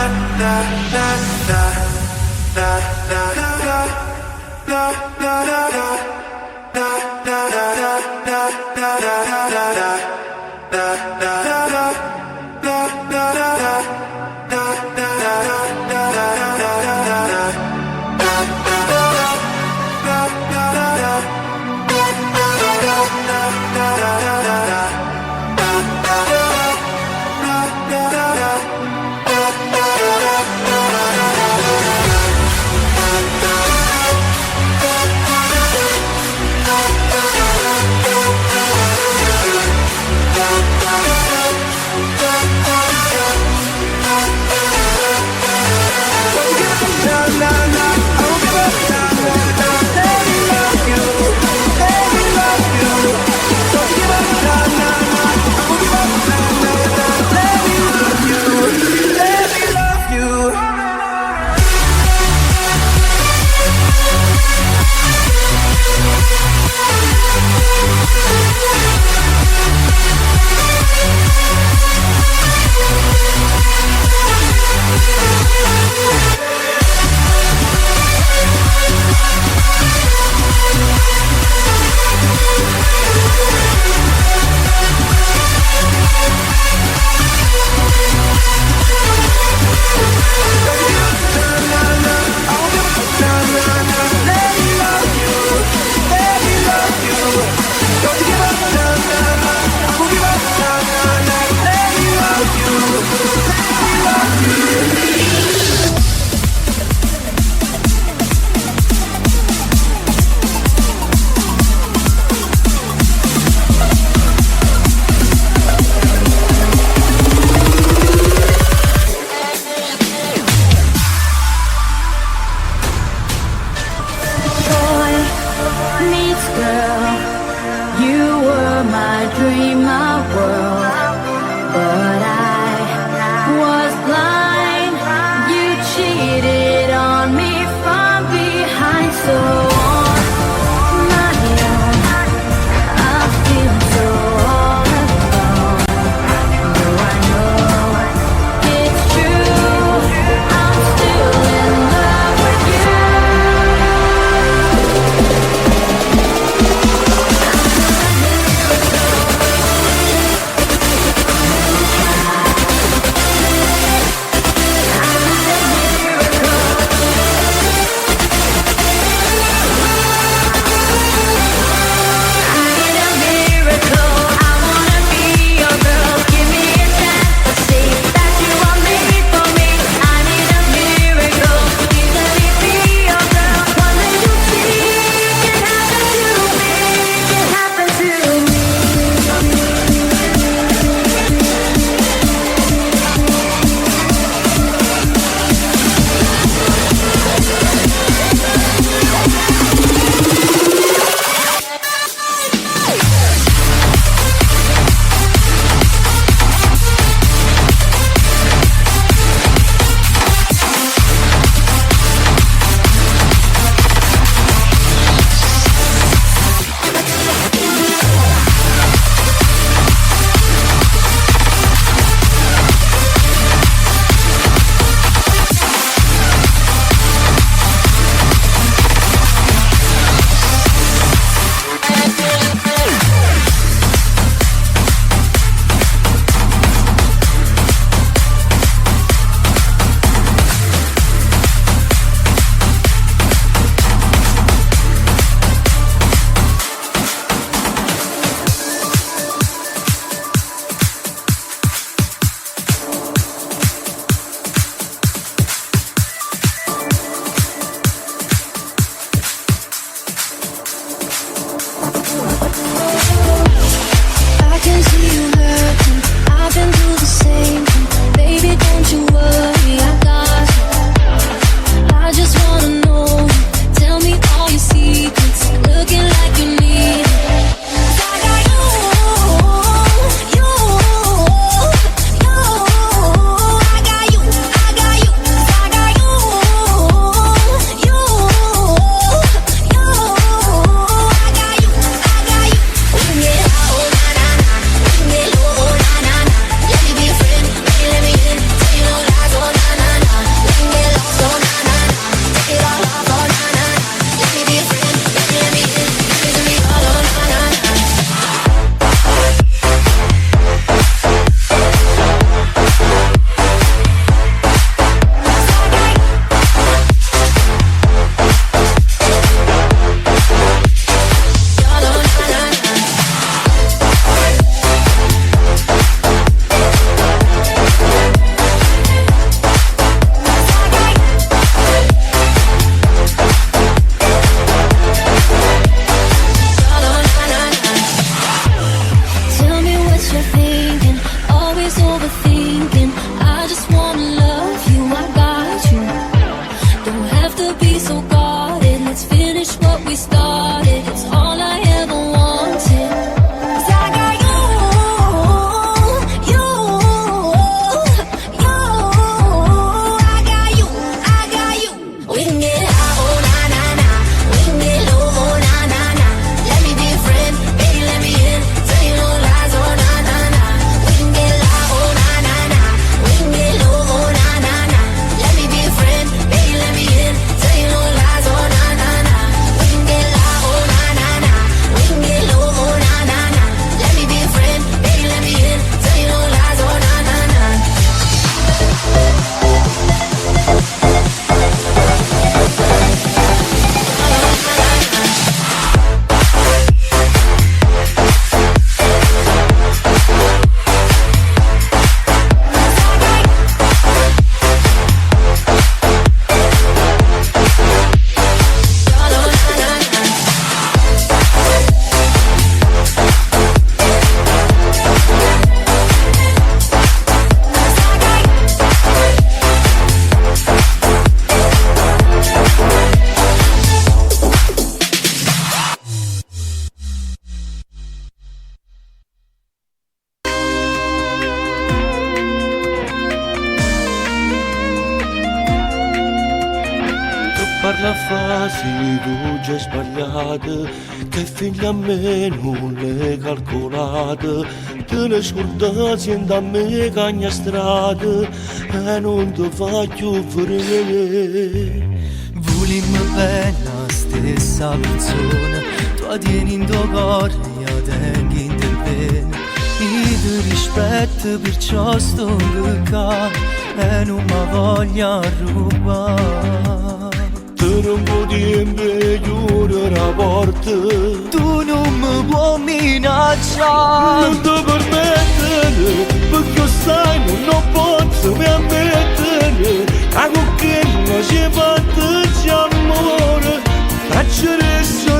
nah, nah, nah, nah, nah. cosa fasi tu già sbagliata, che figlia a me non l'hai calcolata, te ne scordati e da me cagna strada e non ti faccio vedere. Volimmo bene la stessa persona, tu tieni in tuo cuore, io tengo in te bene. Io ti rispetto perciò sto peccato e non mi voglio rubare. Tu non puoi chiudere la porta, tu non mi puoi minacciare. Non ti permettere, perché sai non posso permettere. A qualcuno ci fatta amore, faccio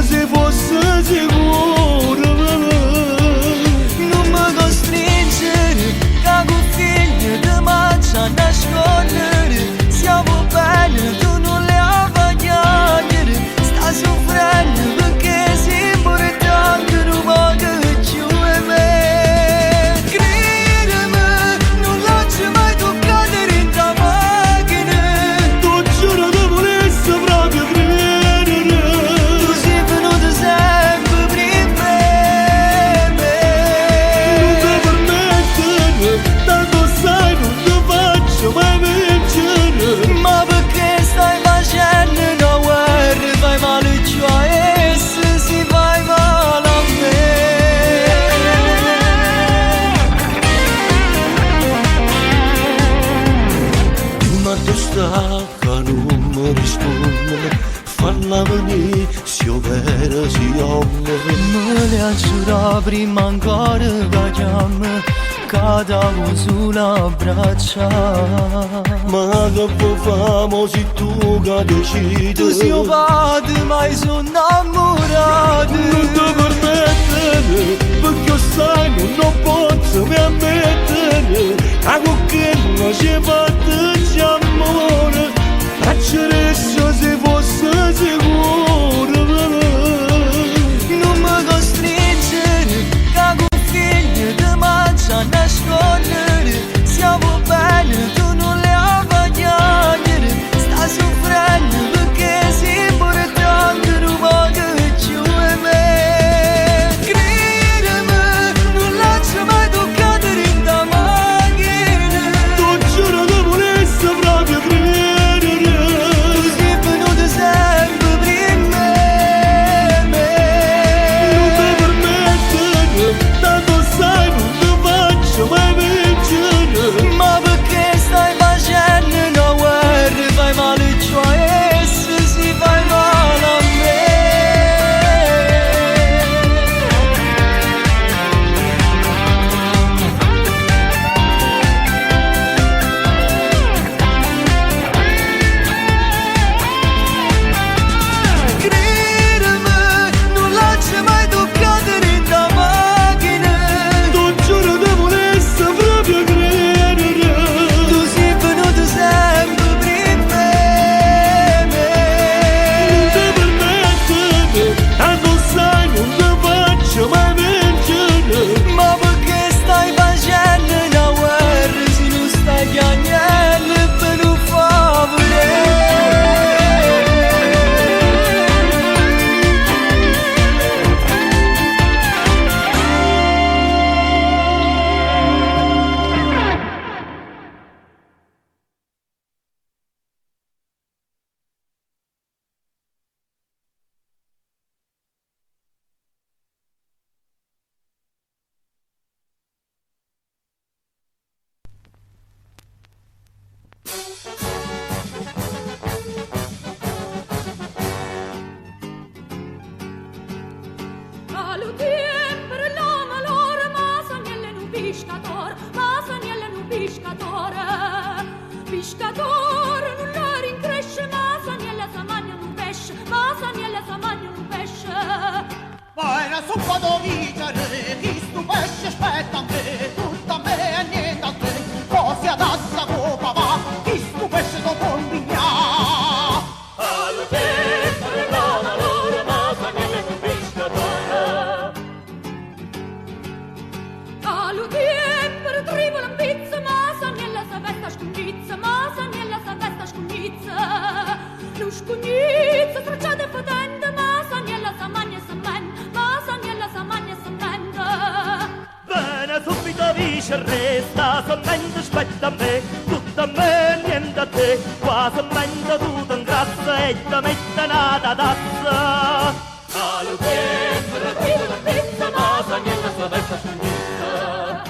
se fosse sicuro. Non mi costringere, che con figli ti mangia a nascondere. Siamo bene, tu non le avvagliare. Sta soffrendo perché sei importante, non manca più e me. Credimi, non lascio mai toccare in ta macchina. Tu giuro che volessi proprio credere. Tu sei venuto sempre prima me. Non ti permettere, tanto sai non ti faccio mai vincere. Ma perché stai facendo una guerra? Fai male già e se si fai male a me. Ma tu stacca, non mi risponde, falla venire, se io vera si omme. Me le giurato prima ancora che chiama, cadavo sulla braccia. Ma che poi famo se tu che decidi? Tu sei un padre, ma io sono innamorato. Non ti permettere, perché sai non posso permettere. A qualcuno ci fatta amore, faccio se fosse sicuro. Non mi costringere, che con figli ti mangia a nascondere. Siamo bene, tu non le avvagliare. Sta soffrendo perché sei importante, non manca più e me. Credimi, non lascio mai toccare in ta macchina. Tu giuro che volessi proprio credere. Tu sei venuto sempre prima me. Non ti permettere, tanto sai non ti faccio mai vincere. Ma perché stai facendo una guerra? Fai male già e se si fai male a me. Credimi, non lascio mai toccare in ta macchina. Tu giuro che volessi proprio credere. Tu sei venuto sempre prima me. Non ti permettere, tanto sai non ti faccio mai vincere. Ma perché stai facendo una guerra se non stai piangendo per un favore? Alu tiempre l'ama l'ora, ma Sanielle nu pescatore, ma Sanielle nu pescatore. Pescatore non lo rincresce, ma Sanielle sa magna un pesce, ma Sanielle sa magna un pesce. Vai una suppa d'origine, chi stu pesce aspetta a te, tutto a me e niente a te, cose adatta con papà, chi stu pesce lo combina. Alu tiempre l'ama l'ora, ma Sanielle nu pescatore. Alu tiempre trivola un pizza, ma Sanielle sa vesta scugizza, ma Sanielle sa vesta scugizza. Lo scugizza quasi mente spetta a me, tutto a me e niente a te, quasi mente tu ti incazza e ti mette nata tazza. Allo tempo, la pizza, ma Saniella sta vesta sciognitta.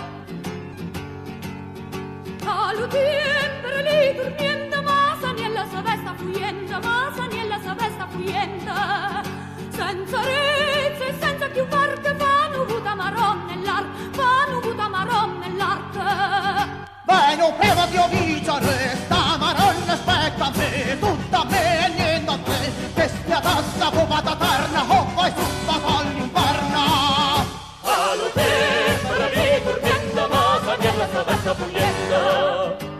Allo tempo, lì dormiendo, ma Saniella sta vesta fuyenda, ma Saniella sta vesta fuyenda. Senza rezze e senza più barche, fanno vuta marron nell'arte, fanno vuta marron nell'arte. Bene, prima di vincere, sta maronna aspetta a me, tutta a me e niente a te, che stia tassa popata terna, o vai su all'inferno. Allo tempo, lì dormiendo, ma Saniella sta vesta fuyenda.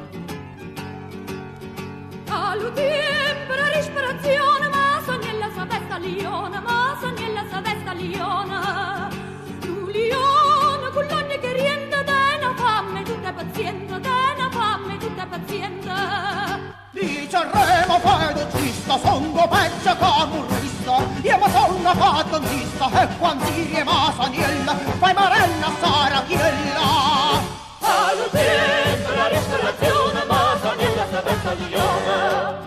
Allo tempo, respirazione, ma Saniella sta vesta liona, ma Saniella sta vesta liona. Tu liona, con l'ogni che rienda, dena fame, tutta pazienza, dena fame, tutta pazienza. Diceremo poi d'uccista, songo peccia come un risto, io ma sono una pattantista, e quanti ma Saniella, fai marella sarachiella. Allo tempo, la respirazione, ma Saniella sta vesta liona.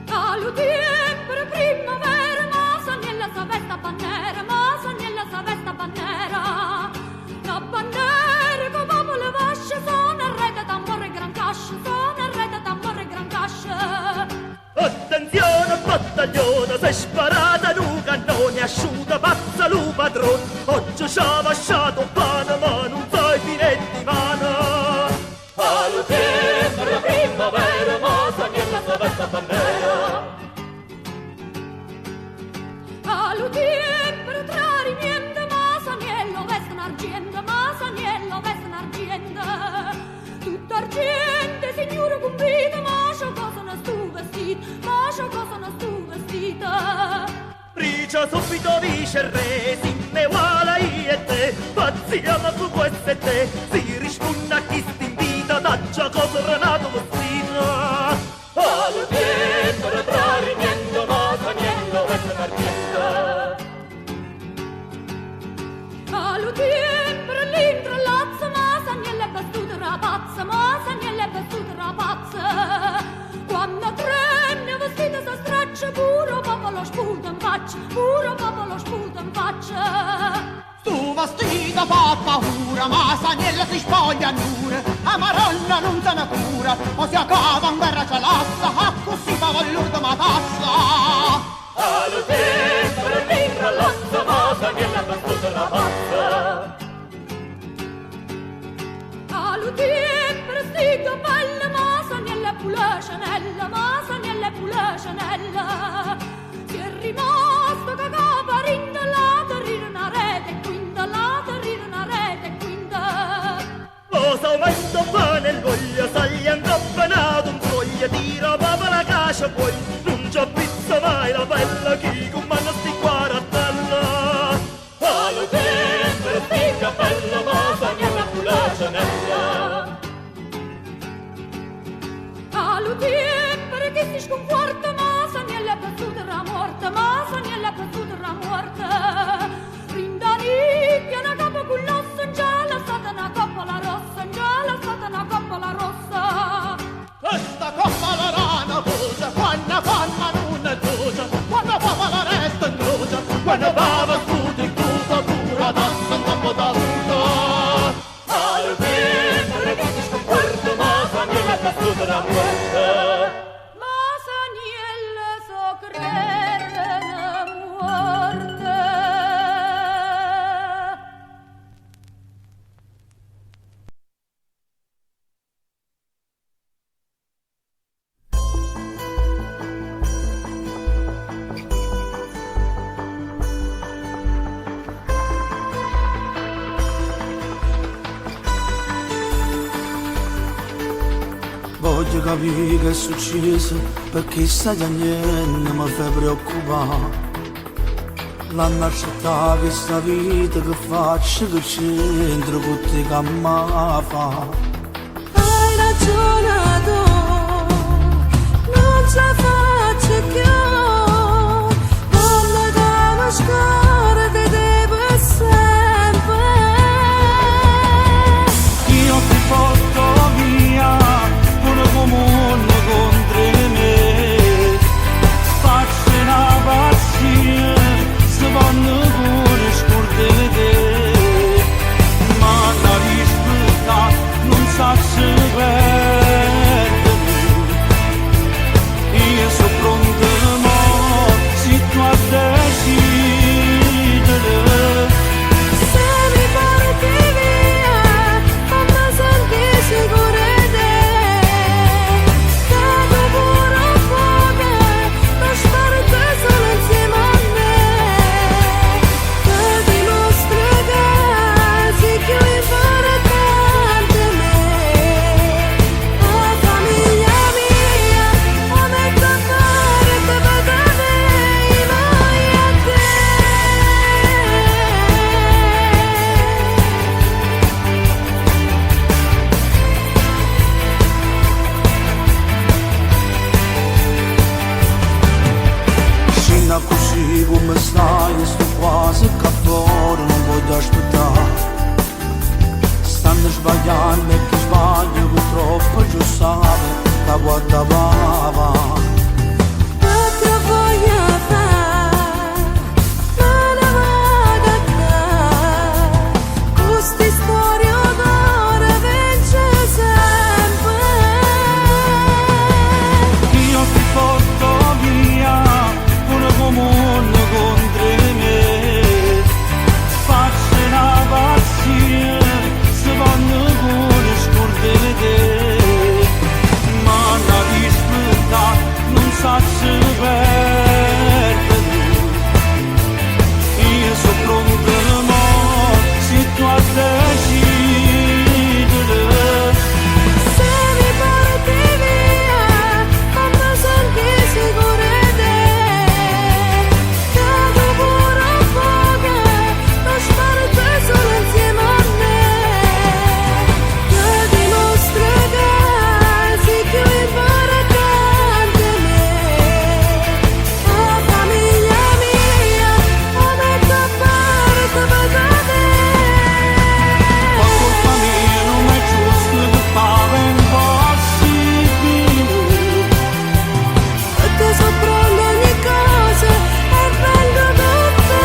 Allo tempo, primavera, ma Saniella sta vesta bannera, ma Saniella sta vesta bannera. La bandera con popolo vasce, sono a rete tambore gran casce, sono a rete tambore gran casce. Attenzione battaglione, sei sparata in un cannone, asciuta pazza lu padrone, oggi ci ha lasciato un pane ma non sai finetti di mano. Allo tempo, la primavera, ma Saniella sta vesta bannera. Allo tempo, tradimento, ma Saniello veste un'argenda, ma Saniello veste un'argenda. Tutto argente, signore convita, ma c'ho cosa non stu vestito, ma c'ho cosa non stu vestito. Ricia subito dice il re, si me uala io e te, pazziamo su questo e te, si risponde a chi sti invita, taccia cosa renato vestito. Allo tempo, la tradimento, ma Saniello veste un'argenda. Allo tempo, l'intrallazzo, ma Saniella è vestuta rapazza, ma Saniella è vestuta rapazza. Quando trenne vestita si straccia, puro popolo sputa in faccia, puro popolo sputa in faccia. Tu vestita fa paura, ma Saniella si spoglia annura, a maronna non se ne cura, o si accava in guerra ce l'assa, a così fa l'urdo ma passa. Allo tempo, l'intrallazzo, ma Saniella è vestuta rapazza. Allo tempo, vestita bella, ma Saniella è pure Chanel, ma Saniella è pure Chanel. Si è rimasto che capa rinda, la terrina una rete quinta, la terrina una rete quinta. Cosa aumenta bene il voglio, sai incampanato un foglio, tira papà la cascia poi, non c'ho pizza mai la bella, chi comanda sti quarantella. Allo tempo, sti cappella, ma Saniella pure Chanella. Allo tempo, che si sconforta, ma Saniella è battuta la morte, ma Saniella è battuta la morte. Rinda nicchia, una coppa con l'osso, già la stata una coppola rossa, già la stata una coppola rossa. Questa coppa la rana cosa, quando fanno non è cosa, quando fa la resta in cosa, quando va tutto in cosa, pura danza in campo d'alto. Allo tempo, che si sconforta, ma Saniella è battuta la morte. Ma Saniella so credere morte. Voglio capire che è successo, perché stai piangendo mi fai preoccupare. L'hanno accettata questa vita che faccio, che c'entro con te che mi fa. Hai ragione tu, non ce la faccio più, come conosco te per sempre. come stai? Sto quasi qua fuori, non voglio aspettare. Stanno sbagliando e chi sbaglia purtroppo già sa che guarda va. Che voglio fare? Ma ne vado a te. Queste storie d'ora vince sempre. Io ti porto via una comune contro me. Faccio una pazzia se vanno con scordere te. Ma una disputa non sa se perdere. Io sono pronto mo se tu a decidere. Se mi porti via, fammi sentire sicura di te. Cado pure un poco, non stare solo insieme a me. Che dimostra che sei più importante di me. La famiglia mia, la metto a parte per te. Ma colpa mia non è giusto che fare impossibile. E te sopravvivo ogni cosa e vengo con te.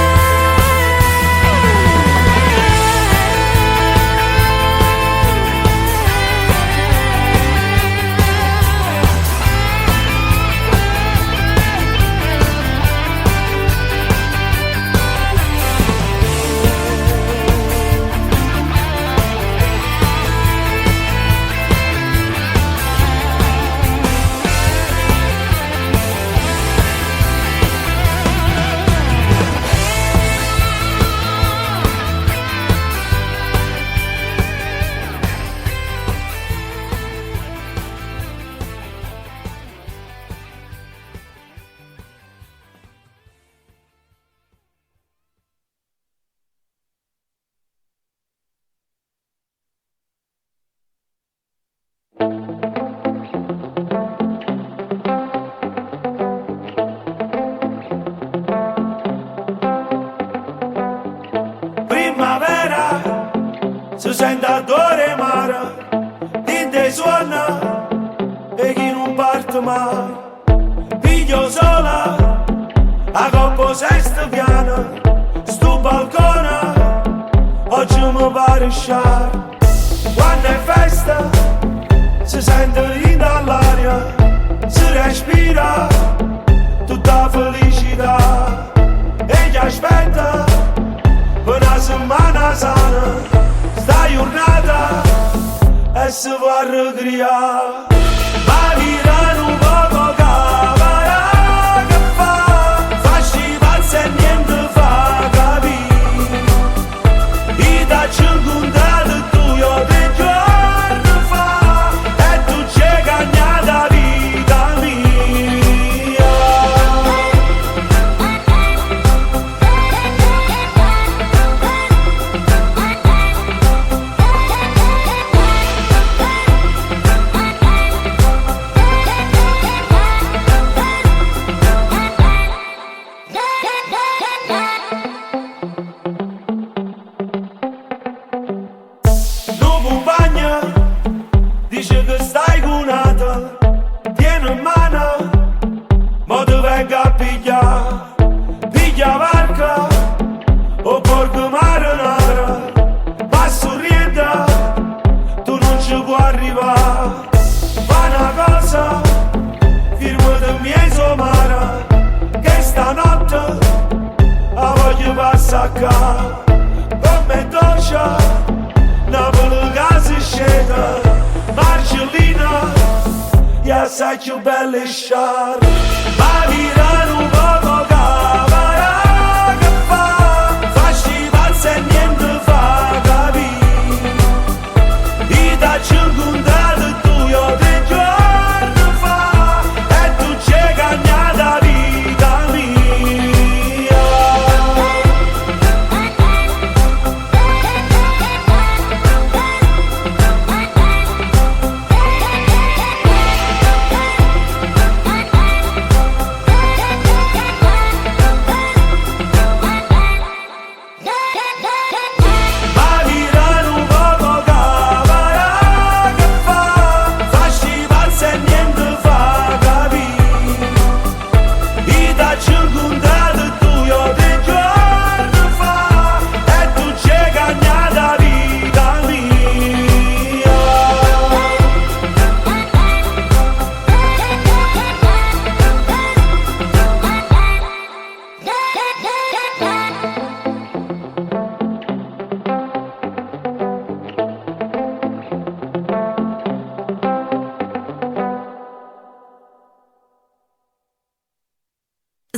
Primavera si sente odore mare, dinte suona e chi non parte mai. Piglio sola, a coppa sesta piana, sto balcone, oggi mi pare sciare. Quando è festa, si sente in dall'aria, si respira tutta felicità. E chi aspetta per una settimana sana, sta giornata e si va a ricreare. Ma vira un poco cavara che fa, facci pazzi e niente fa capire. I tacci incontrati tu io ti giorni fa, e tu c'è cagnata vita mia. No compagna dice che stai cunata, tieni in mano, ma ti venga a pigliare. Piglia barca o porco marinara, ma sorrida tu non ci puoi arrivare. Fa una cosa, firmati il mio somara, che stanotte la voglio passare qua. Come doccia, Napoli casa sceta, Marcellina, e assai più belle sciare. Ma virano un poco cavara che fa, facci pazzi e niente fa capire. I tacci incontrati tu io ti giorni fa, e tu c'è cagnata vita mia.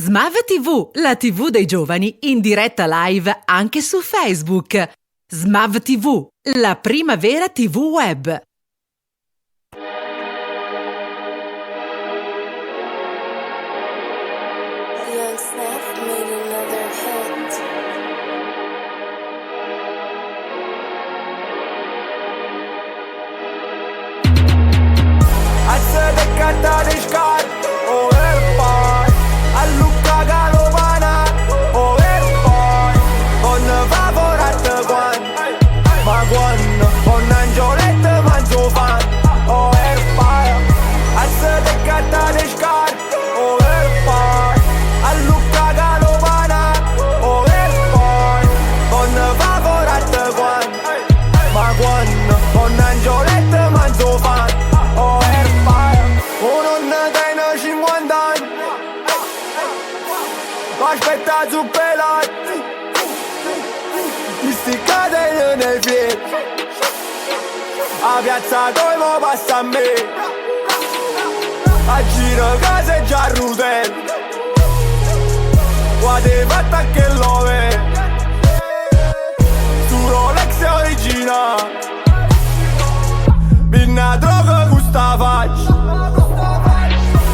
SMAV TV, la TV dei giovani in diretta live anche su Facebook. SMAV TV, la prima vera TV web. Carta de scarpe, oh e poi a Lucca Galovana, oh e poi con favorate ma quando con Angiolette manzo fan, oh e poi a sede carta de scarpe, oh e poi a Lucca Galovana, oh e poi con favorate ma quando con Angiolette manzo fan, oh e poi non tengo 50 anni, aspetta su pelati, mi sti cadendo nei piedi, a piazza dove mo passa a me, a giro casa e già rutelle, guarda fatta che lo vede, su Rolex originale, pinna droga con sta faccia.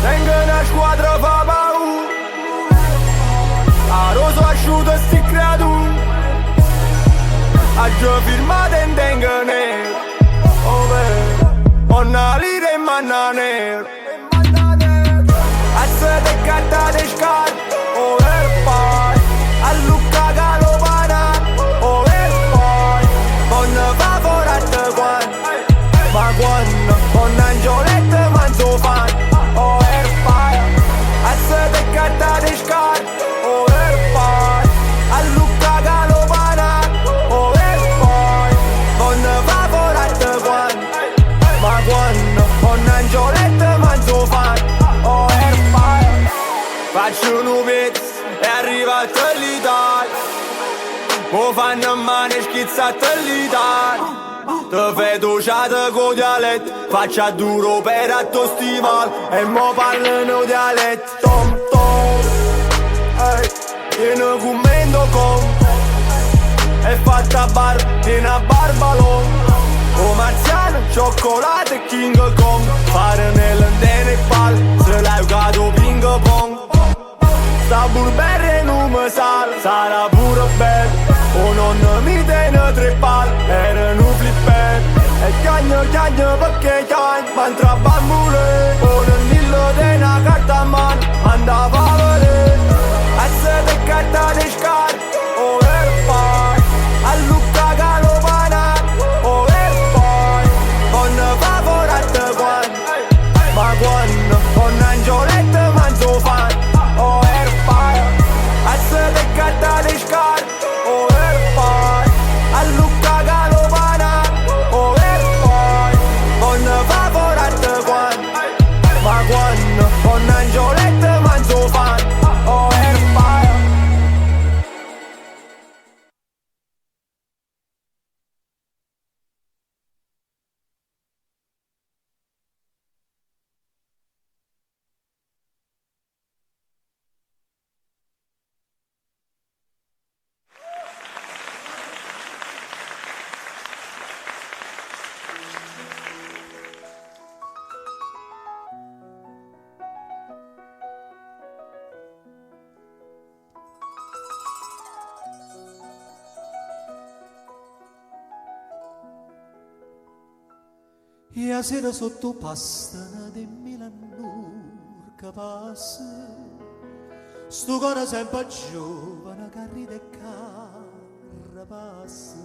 Tengo una squadra fa paura, a roso asciutto sti creature, a gio firmato in tengo nero, oh vero, ho una lira e manna nero, a sede carta de scarpe, oh e poi, a Lucca Galovana, oh e poi, con favorate ma quando, con Angiolette manzo fan, oh e poi, a sede carta de scarpe, oh e poi, a Lucca Galovana, oh e poi, con favorate ma quando, con Angiolette manzo fan, oh e poi, faccio un pezzo e arrivato l'Italia, mo fanno male schizzate l'Italia. Te vedo ciata con dialetto, faccia duro per atto stival e mo parlano dialetto. Tom tom, ehi, viene commento con è fatta bar, viene a barbalon. O marziano, cioccolato e King Kong, fare nell'antenne e pal, se l'hai giocato ping pong. Sta burberre non mi sale, sarà pure bello. O non mi tiene tre palle, era un flipper. E chiagno perché chiagno, ma entra bambule. O non dillo di una carta a mano, andava a vedere. A sede carta di scarpe, oh e poi, a Lucca Galovana, oh e poi, con favorate ma quando, con Angiolette manzo fan, oh e poi, a sede carta di scarpe, oh e poi, a Lucca Galovana, oh e poi, con favorate ma quando, con Angiolette manzo fan, oh e poi. E a sera sotto pastana di Milano che passa, sto cuore sempre giovane che ride e carapassa,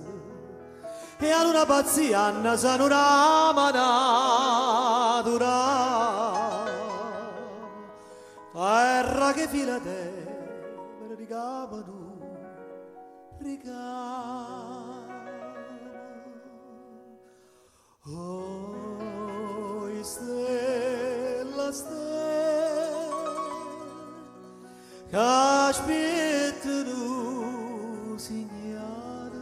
e a una pazziana sono una manatura, terra che fila te per ricavano, oh, stella, stella, che aspettano segnale,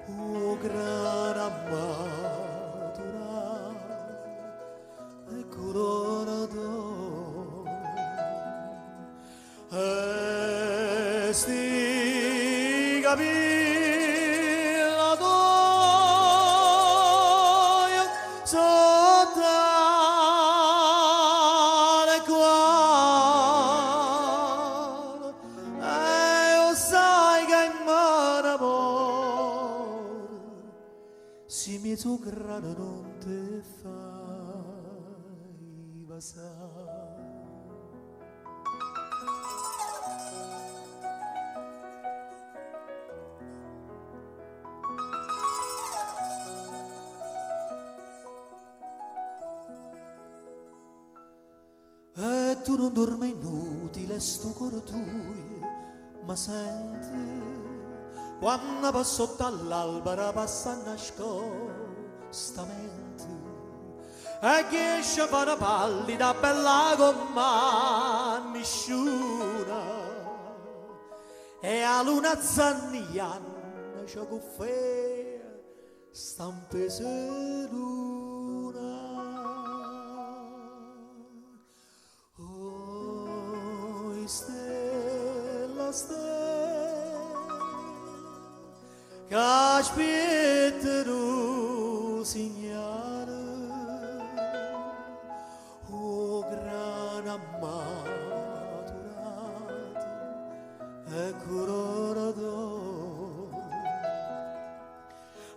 oh, gran amatura, e corona d'oro, sti capilla toia sotto le quali io sai che in mano si mi zuccherano non te fai passare. E tu non dormi inutile sto cuore tuo, ma senti quando passo dall'albero passa nascostamente e che esce per pallida bella come nessuno e a luna zanniana c'è cuffè stampese luna. Oh, stella, stella che aspettano signore, oh gran ammaturata e coronato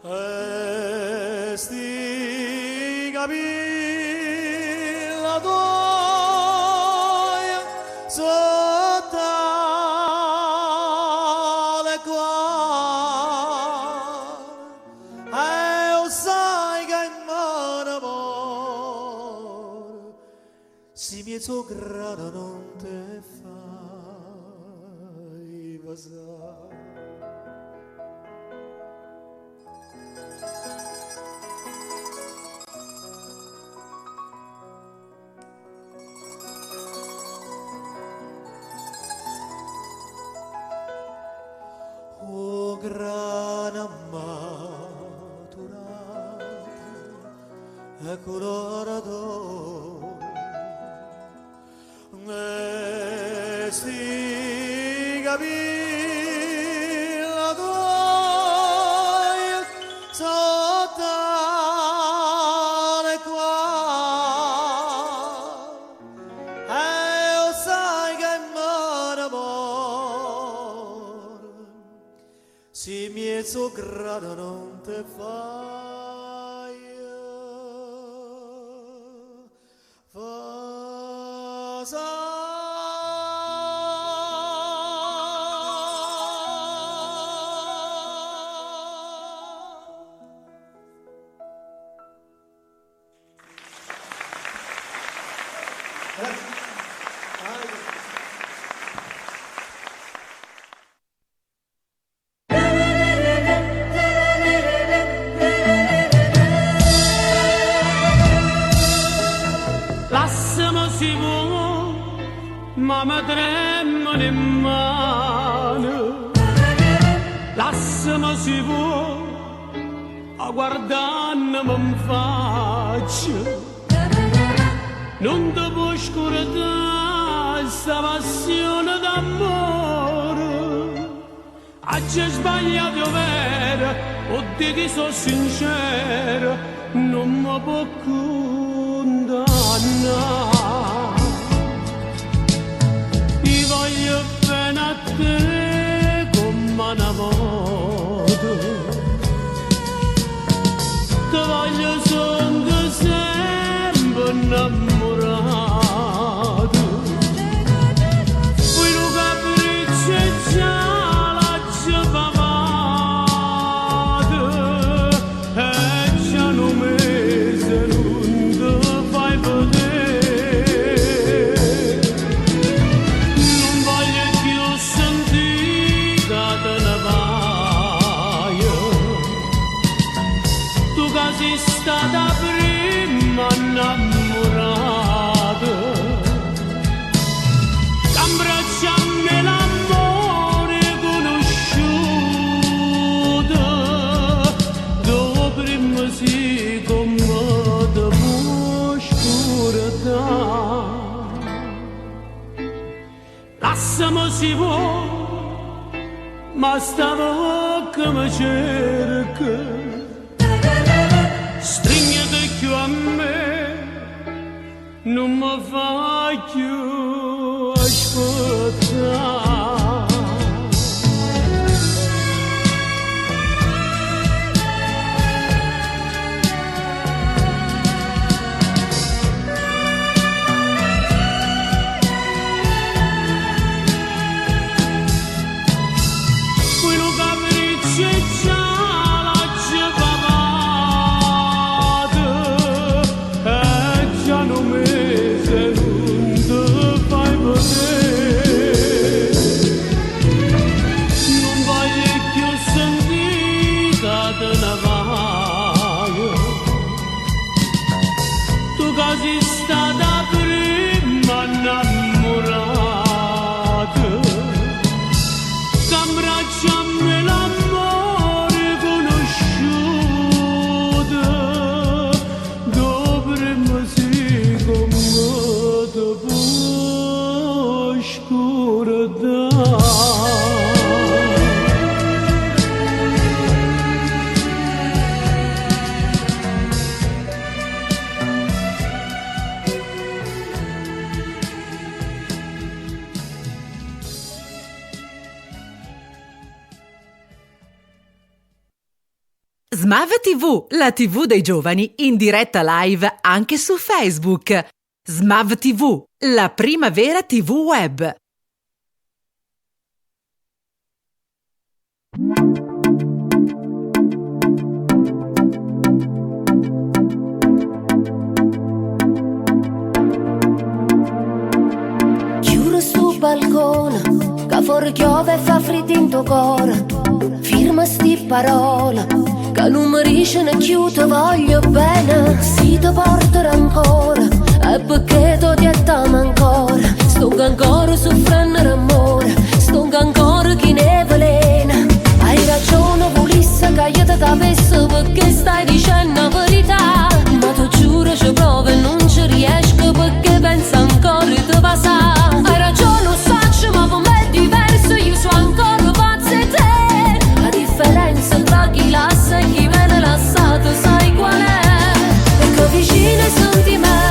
e sti capilla toia sotto le quali io sai che in mano amore si mi zuccherano non te fai passare. Oh, gran ammaturata e colorato e sti capilla toia sotto le quali io sai che in mano amore si mi zuccherano non te fai Lassamo si può, ma mi tremano in mano. Lassamo si può, a guardarmi in faccia. Non ti può scordare sta passione d'amore. Oggi sbagliato vero, o ti sono sincero, non mi può condannare. Ti voglio bene a te come una moto, ti voglio sono sempre innamorato. Poi lo capriccio e già la ci pavate e già non mese non ti fai vedere. Non voglio più sentire te ne vai, tu che sei stata prima innamorata. Abbracciami l'amore conosciuto, dove prima si commoda oscurità. Lassamo si può, ma stavo che mi cerca. Stringete più a me, non mi fa più ascoltare. SMAV TV, la TV dei giovani, in diretta live anche su Facebook. SMAV TV, la prima vera TV web. Chiuro sto balcone, che fuori piove e fa freddo in tuo cuore. Firma sti parole, che non mi riesce né chiudo, voglio bene. Si ti porterò ancora, e perché ti attiamo ancora. Sto ancora soffrendo d'amore, sto ancora chi ne velena. Hai ragione, volesse che io ti capessi, perché stai dicendo la verità. Ma tu giuro ci provo e non ci riesco, perché penso ancora di passare. Hai ragione, lo so, ma per me è diverso, io sono ancora pazza e te. La differenza tra chi lassa e chi viene lasciato sai qual è? Ecco vicino ai sentimenti.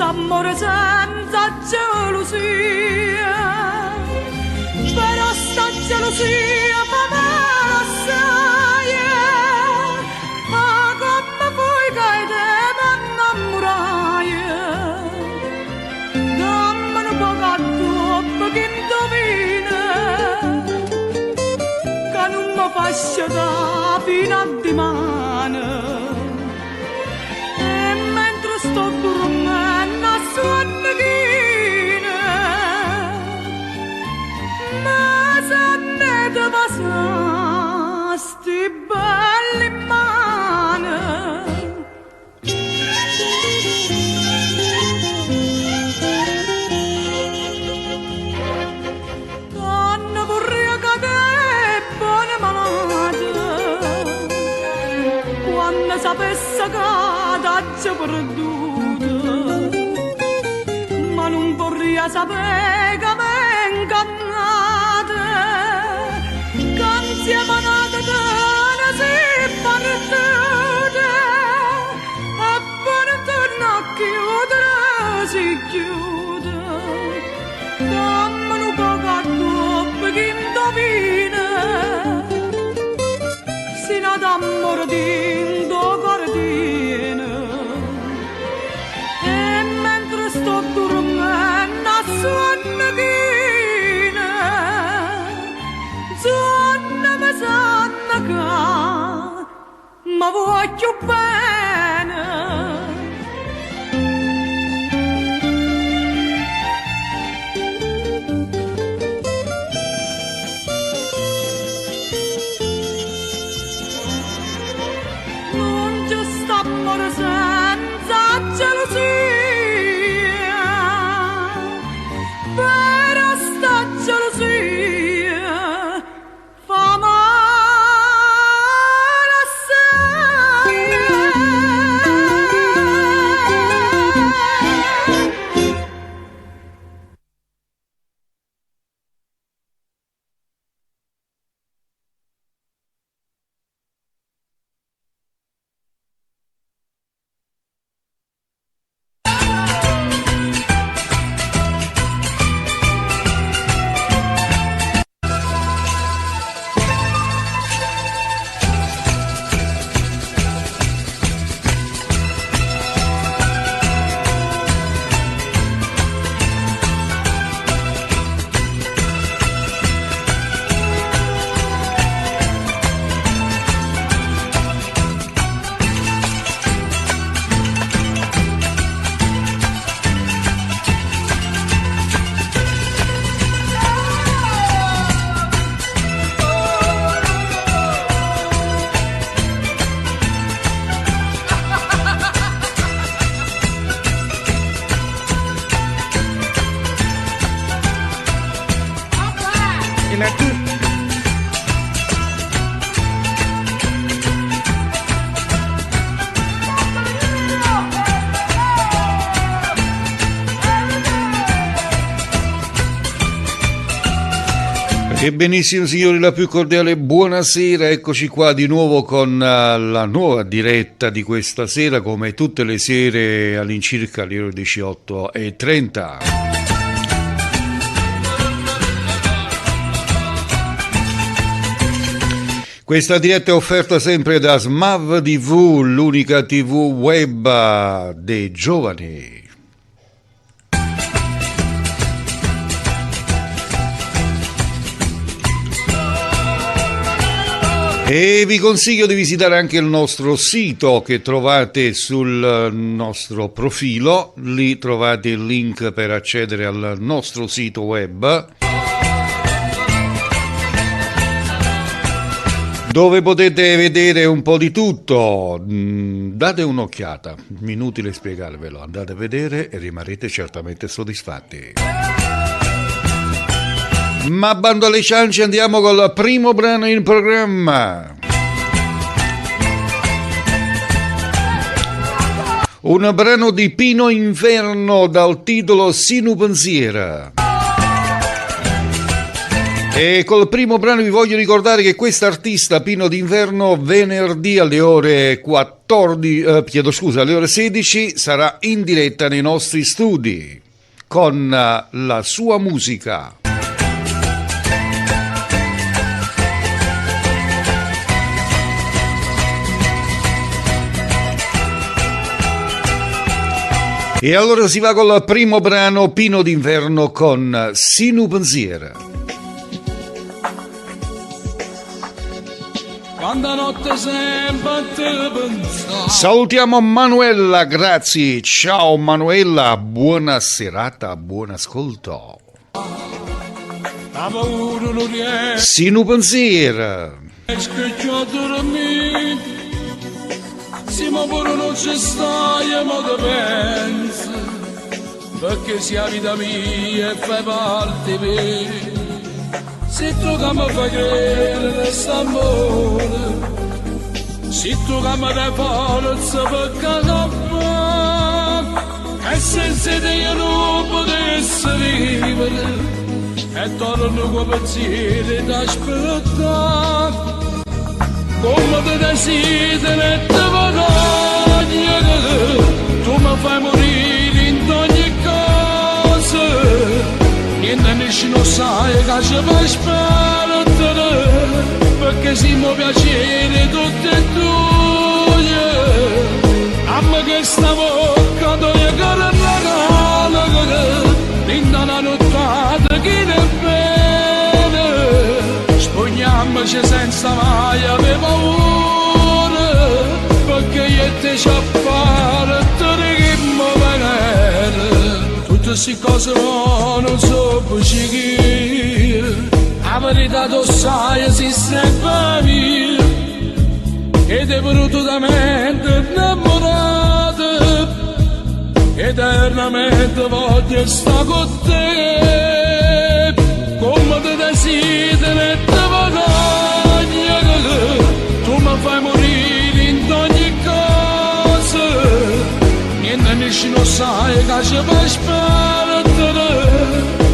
S'amore senza gelosia, però sta gelosia ma male assai, ma come vuoi che te mi innamorai, dammi un po' troppo che indovina, che non mi faccia da fino a dimane, e mentre sto dormendo a sonnechina, ma se ne te passa sti belli mani. Tanto vorrei che te buona malata, quando sapesse che t'hai perduta, ma non vorrei sapere che m'è ingannata, che insieme a nata te ne sei partita, e per tornare a chiudere si chiude, dammi un po' troppo che indovina, sino ad amore d'indo cordino, e mentre sto dormendo a sonnechina, zonna mi sanno che mi voglio bene. Non c'è sta amore senza gelosia, però sta gelosia fa male assai. E benissimo signori, la più cordiale buonasera, eccoci qua di nuovo con la nuova diretta di questa sera, come tutte le sere all'incirca alle ore 18:30. Questa diretta è offerta sempre da SMAV TV, l'unica TV web dei giovani. E vi consiglio di visitare anche il nostro sito che trovate sul nostro profilo, lì trovate il link per accedere al nostro sito web, dove potete vedere un po' di tutto. Date un'occhiata, inutile spiegarvelo, andate a vedere e rimarrete certamente soddisfatti. Ma bando alle ciance, andiamo col primo brano in programma. Un brano di Pino Inferno dal titolo Sinu Pensiera. E col primo brano vi voglio ricordare che quest'artista Pino d'Inverno venerdì alle ore 14, alle ore 16 sarà in diretta nei nostri studi con la sua musica. E allora si va col primo brano, Pino d'Inverno con Sinu Pensier. Quando notte sempre te pensavo. Salutiamo Manuela, grazie. Ciao Manuela, buona serata, buon ascolto. La paura non riesco. Sinu Pensier. Che io dormi. Se ma pure non ci stai, ma te pensi. Perché sia vita mia e fai parte mia. Se tu che mi fai credere quest'amore, se tu che mi dai forza per campare, e senza te io non potessi vivere, e torno con pensieri da aspettare, come te desidero e te voglio, tu mi fai morire in ogni cosa. Niente nessuno sa che ci fa sperare, perché siamo piacere tutti e due. A me che stavo quando io caro regalo, in una nottata che ne bene, spugniamoci senza mai avere paura, perché io e te ci appare, te reghiamo venere. Tutte queste cose non so perché, la verità tu sai si sempre mia, ed è volutamente innamorata, eternamente voglio stare con te, come te desidero e te voglio, tu mi fai morire in ogni cosa, niente nessuno sa che ci fa sperare,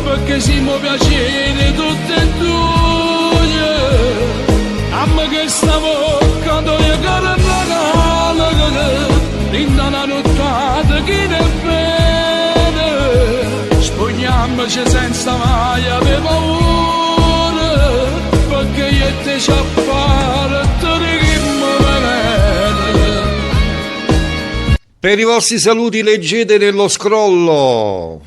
perché siamo piacere tutti e due. A me che stavo quando io caro regalo, in una nottata che ne bene, spugniamoci senza mai avere paura, perché io e te ci appare, te reghiamo venere. Per i vostri saluti leggete nello scrollo.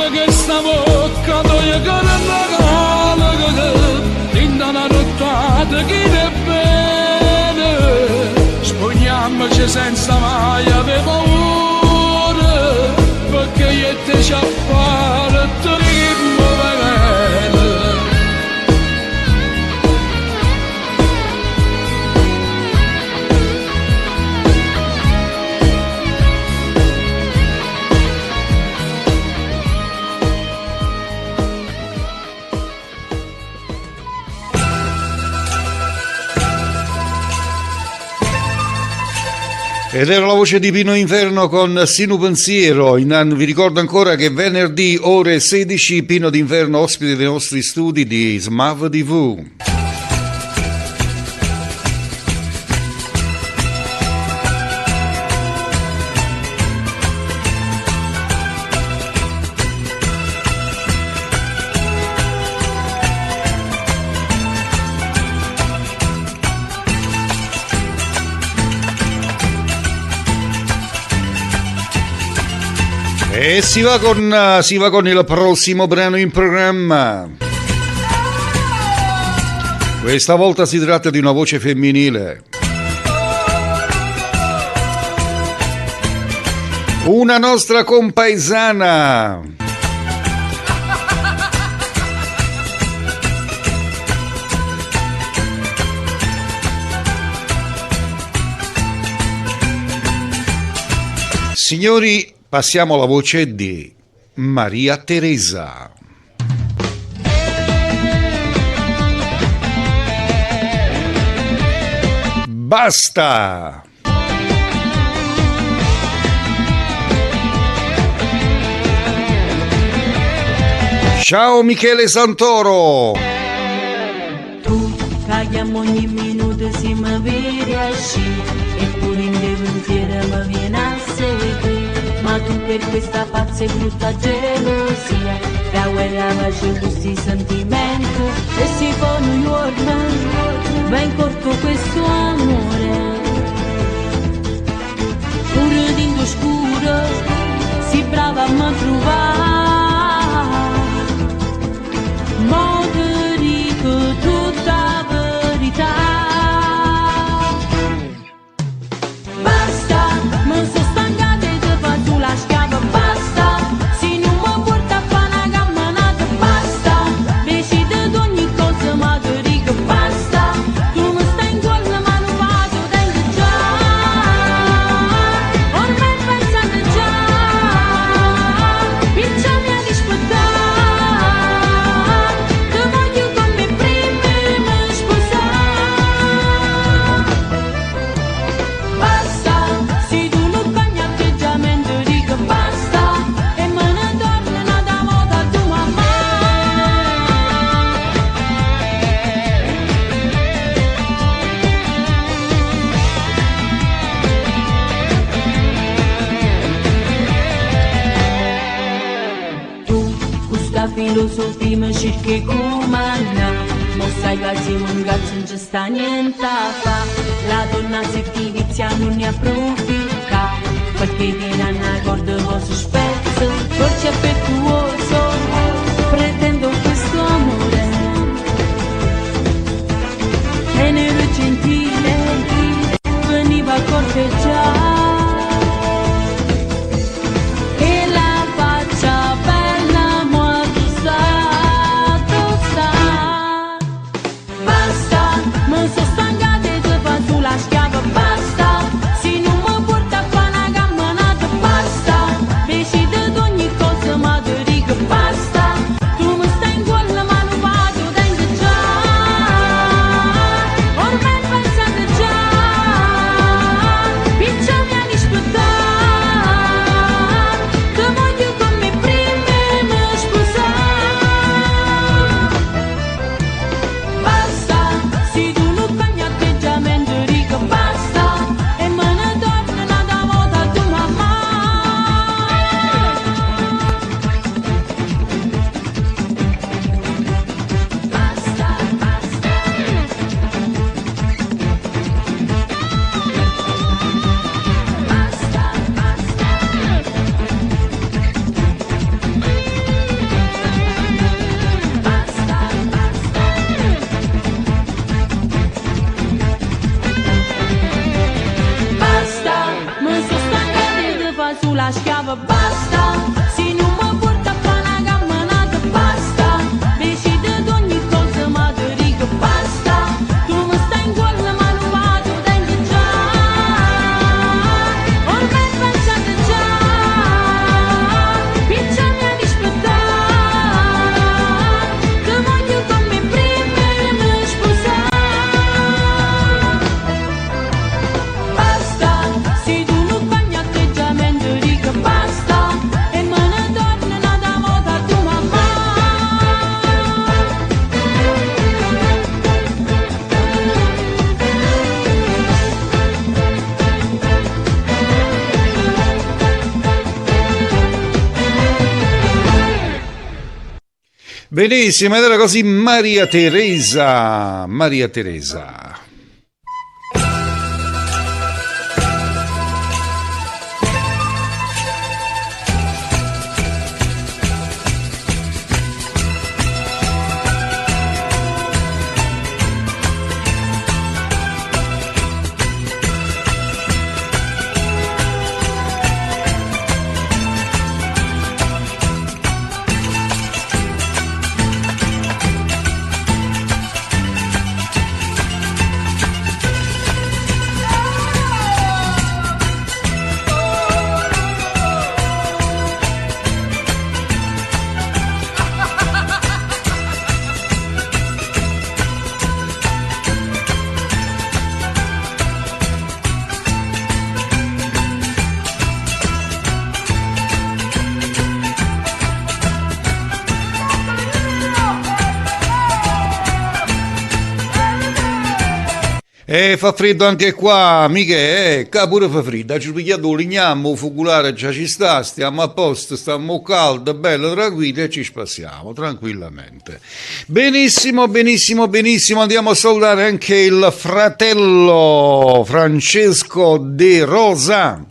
Che stavo quando io caro regalo, in una nottata che ne bene, spugniamoci senza mai avere paura, perché io e te ci appare, te reghiamo venere. Ed era la voce di Pino Inverno con Sinu Pensiero. Vi ricordo ancora che venerdì ore 16 Pino d'Inverno ospite dei nostri studi di SMAV TV. E si va con il prossimo brano in programma. Questa volta si tratta di una voce femminile. Una nostra compaesana. Signori, passiamo alla voce di Maria Teresa. Basta! Ciao Michele Santoro! Caghiamo ogni minuto se mi vedi asci, eppure in te pensiero mi viene a seguire. Ma tu per questa pazza e brutta gelosia, da guerra faccio questi sentimenti, e si fa New York, va in corto questo amore. Pure d'ingo scuro, si brava a mi trovare. Ma ti dico tutta verità. Basta, mi sono stancata e ti faccio la schiava. Basta, se non mi porta a fare una camminata. Basta, decidi di ogni cosa ma ti dico basta. Tu mi stai in cuore ma non vado dentro già. Ormai pensate già, perciò mi ha rispettato. Filosofia mi cerchi comanda, mo sai quasi un cazzo non ci sta niente a fa. La donna se ti vizia non ne approfitta, perché ti danno una corda cosa spezzo, forse è affettuoso, pretendo questo amore. Tenero e gentile, veniva a corteggiare. Sulla schiava basta, se non mi porta a fare una camminata basta, decide di ogni cosa ma ti dico basta, tu mi stai in cuore ma non vado dentro già, ormai pensate già, perciò mi ha rispettato, ti voglio come prima e mi sposare, basta, se tu non bagni atteggiamento basta e me ne torno da moda a tua mamma. Benissimo, ed era così Maria Teresa. Maria Teresa. Fa freddo anche qua, mica, qua pure fa freddo, ci pigliamo lignamo, il focolare già ci sta, stiamo a posto, stiamo caldo, bello, tranquilli e ci spassiamo tranquillamente. Benissimo, benissimo, benissimo, andiamo a salutare anche il fratello Francesco De Rosa.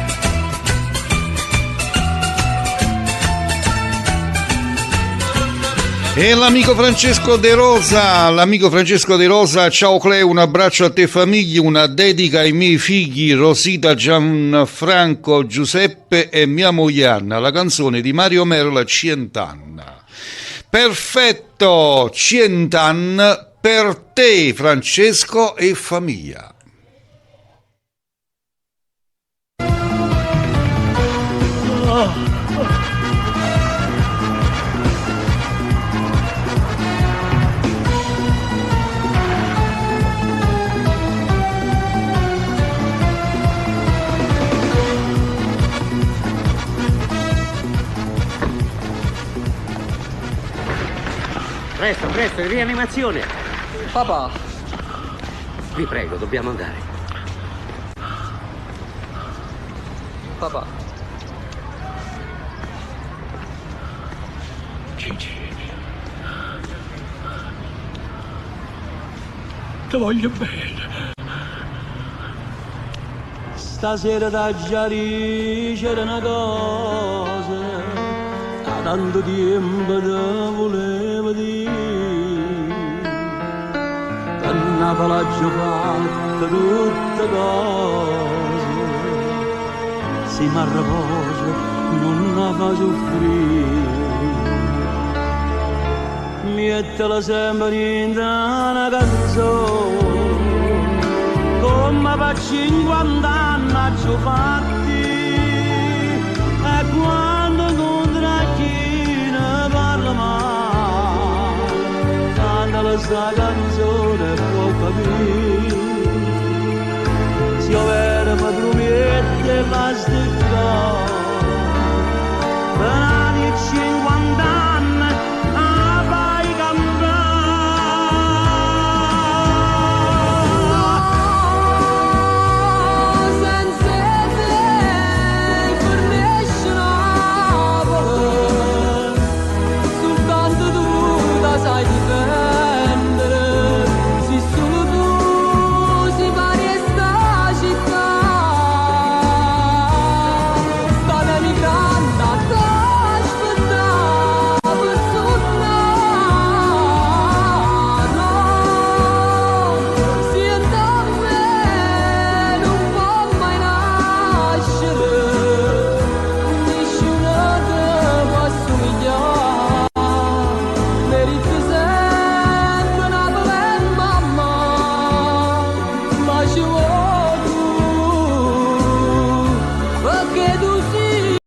E l'amico Francesco De Rosa, ciao Cleo, un abbraccio a te famiglia, una dedica ai miei figli Rosita, Gianfranco, Giuseppe e mia moglie Anna, la canzone di Mario Merola, Cient'anna. Perfetto, Cient'anna per te Francesco e famiglia. Presto, rianimazione! Papà! Vi prego, dobbiamo andare. Papà! Gigi, ti voglio bene. Stasera da Giari c'era una cosa, da tanto tempo te volevo dire. Una palaggio fatta tutte cose, se mi arraposo non la fa soffrire. Mettela sempre in una canzone, come per 50 anni ci ho fatti, e quando incontra chi ne parla male, cantala sta canzone può capire. Si io vera padroniette, basta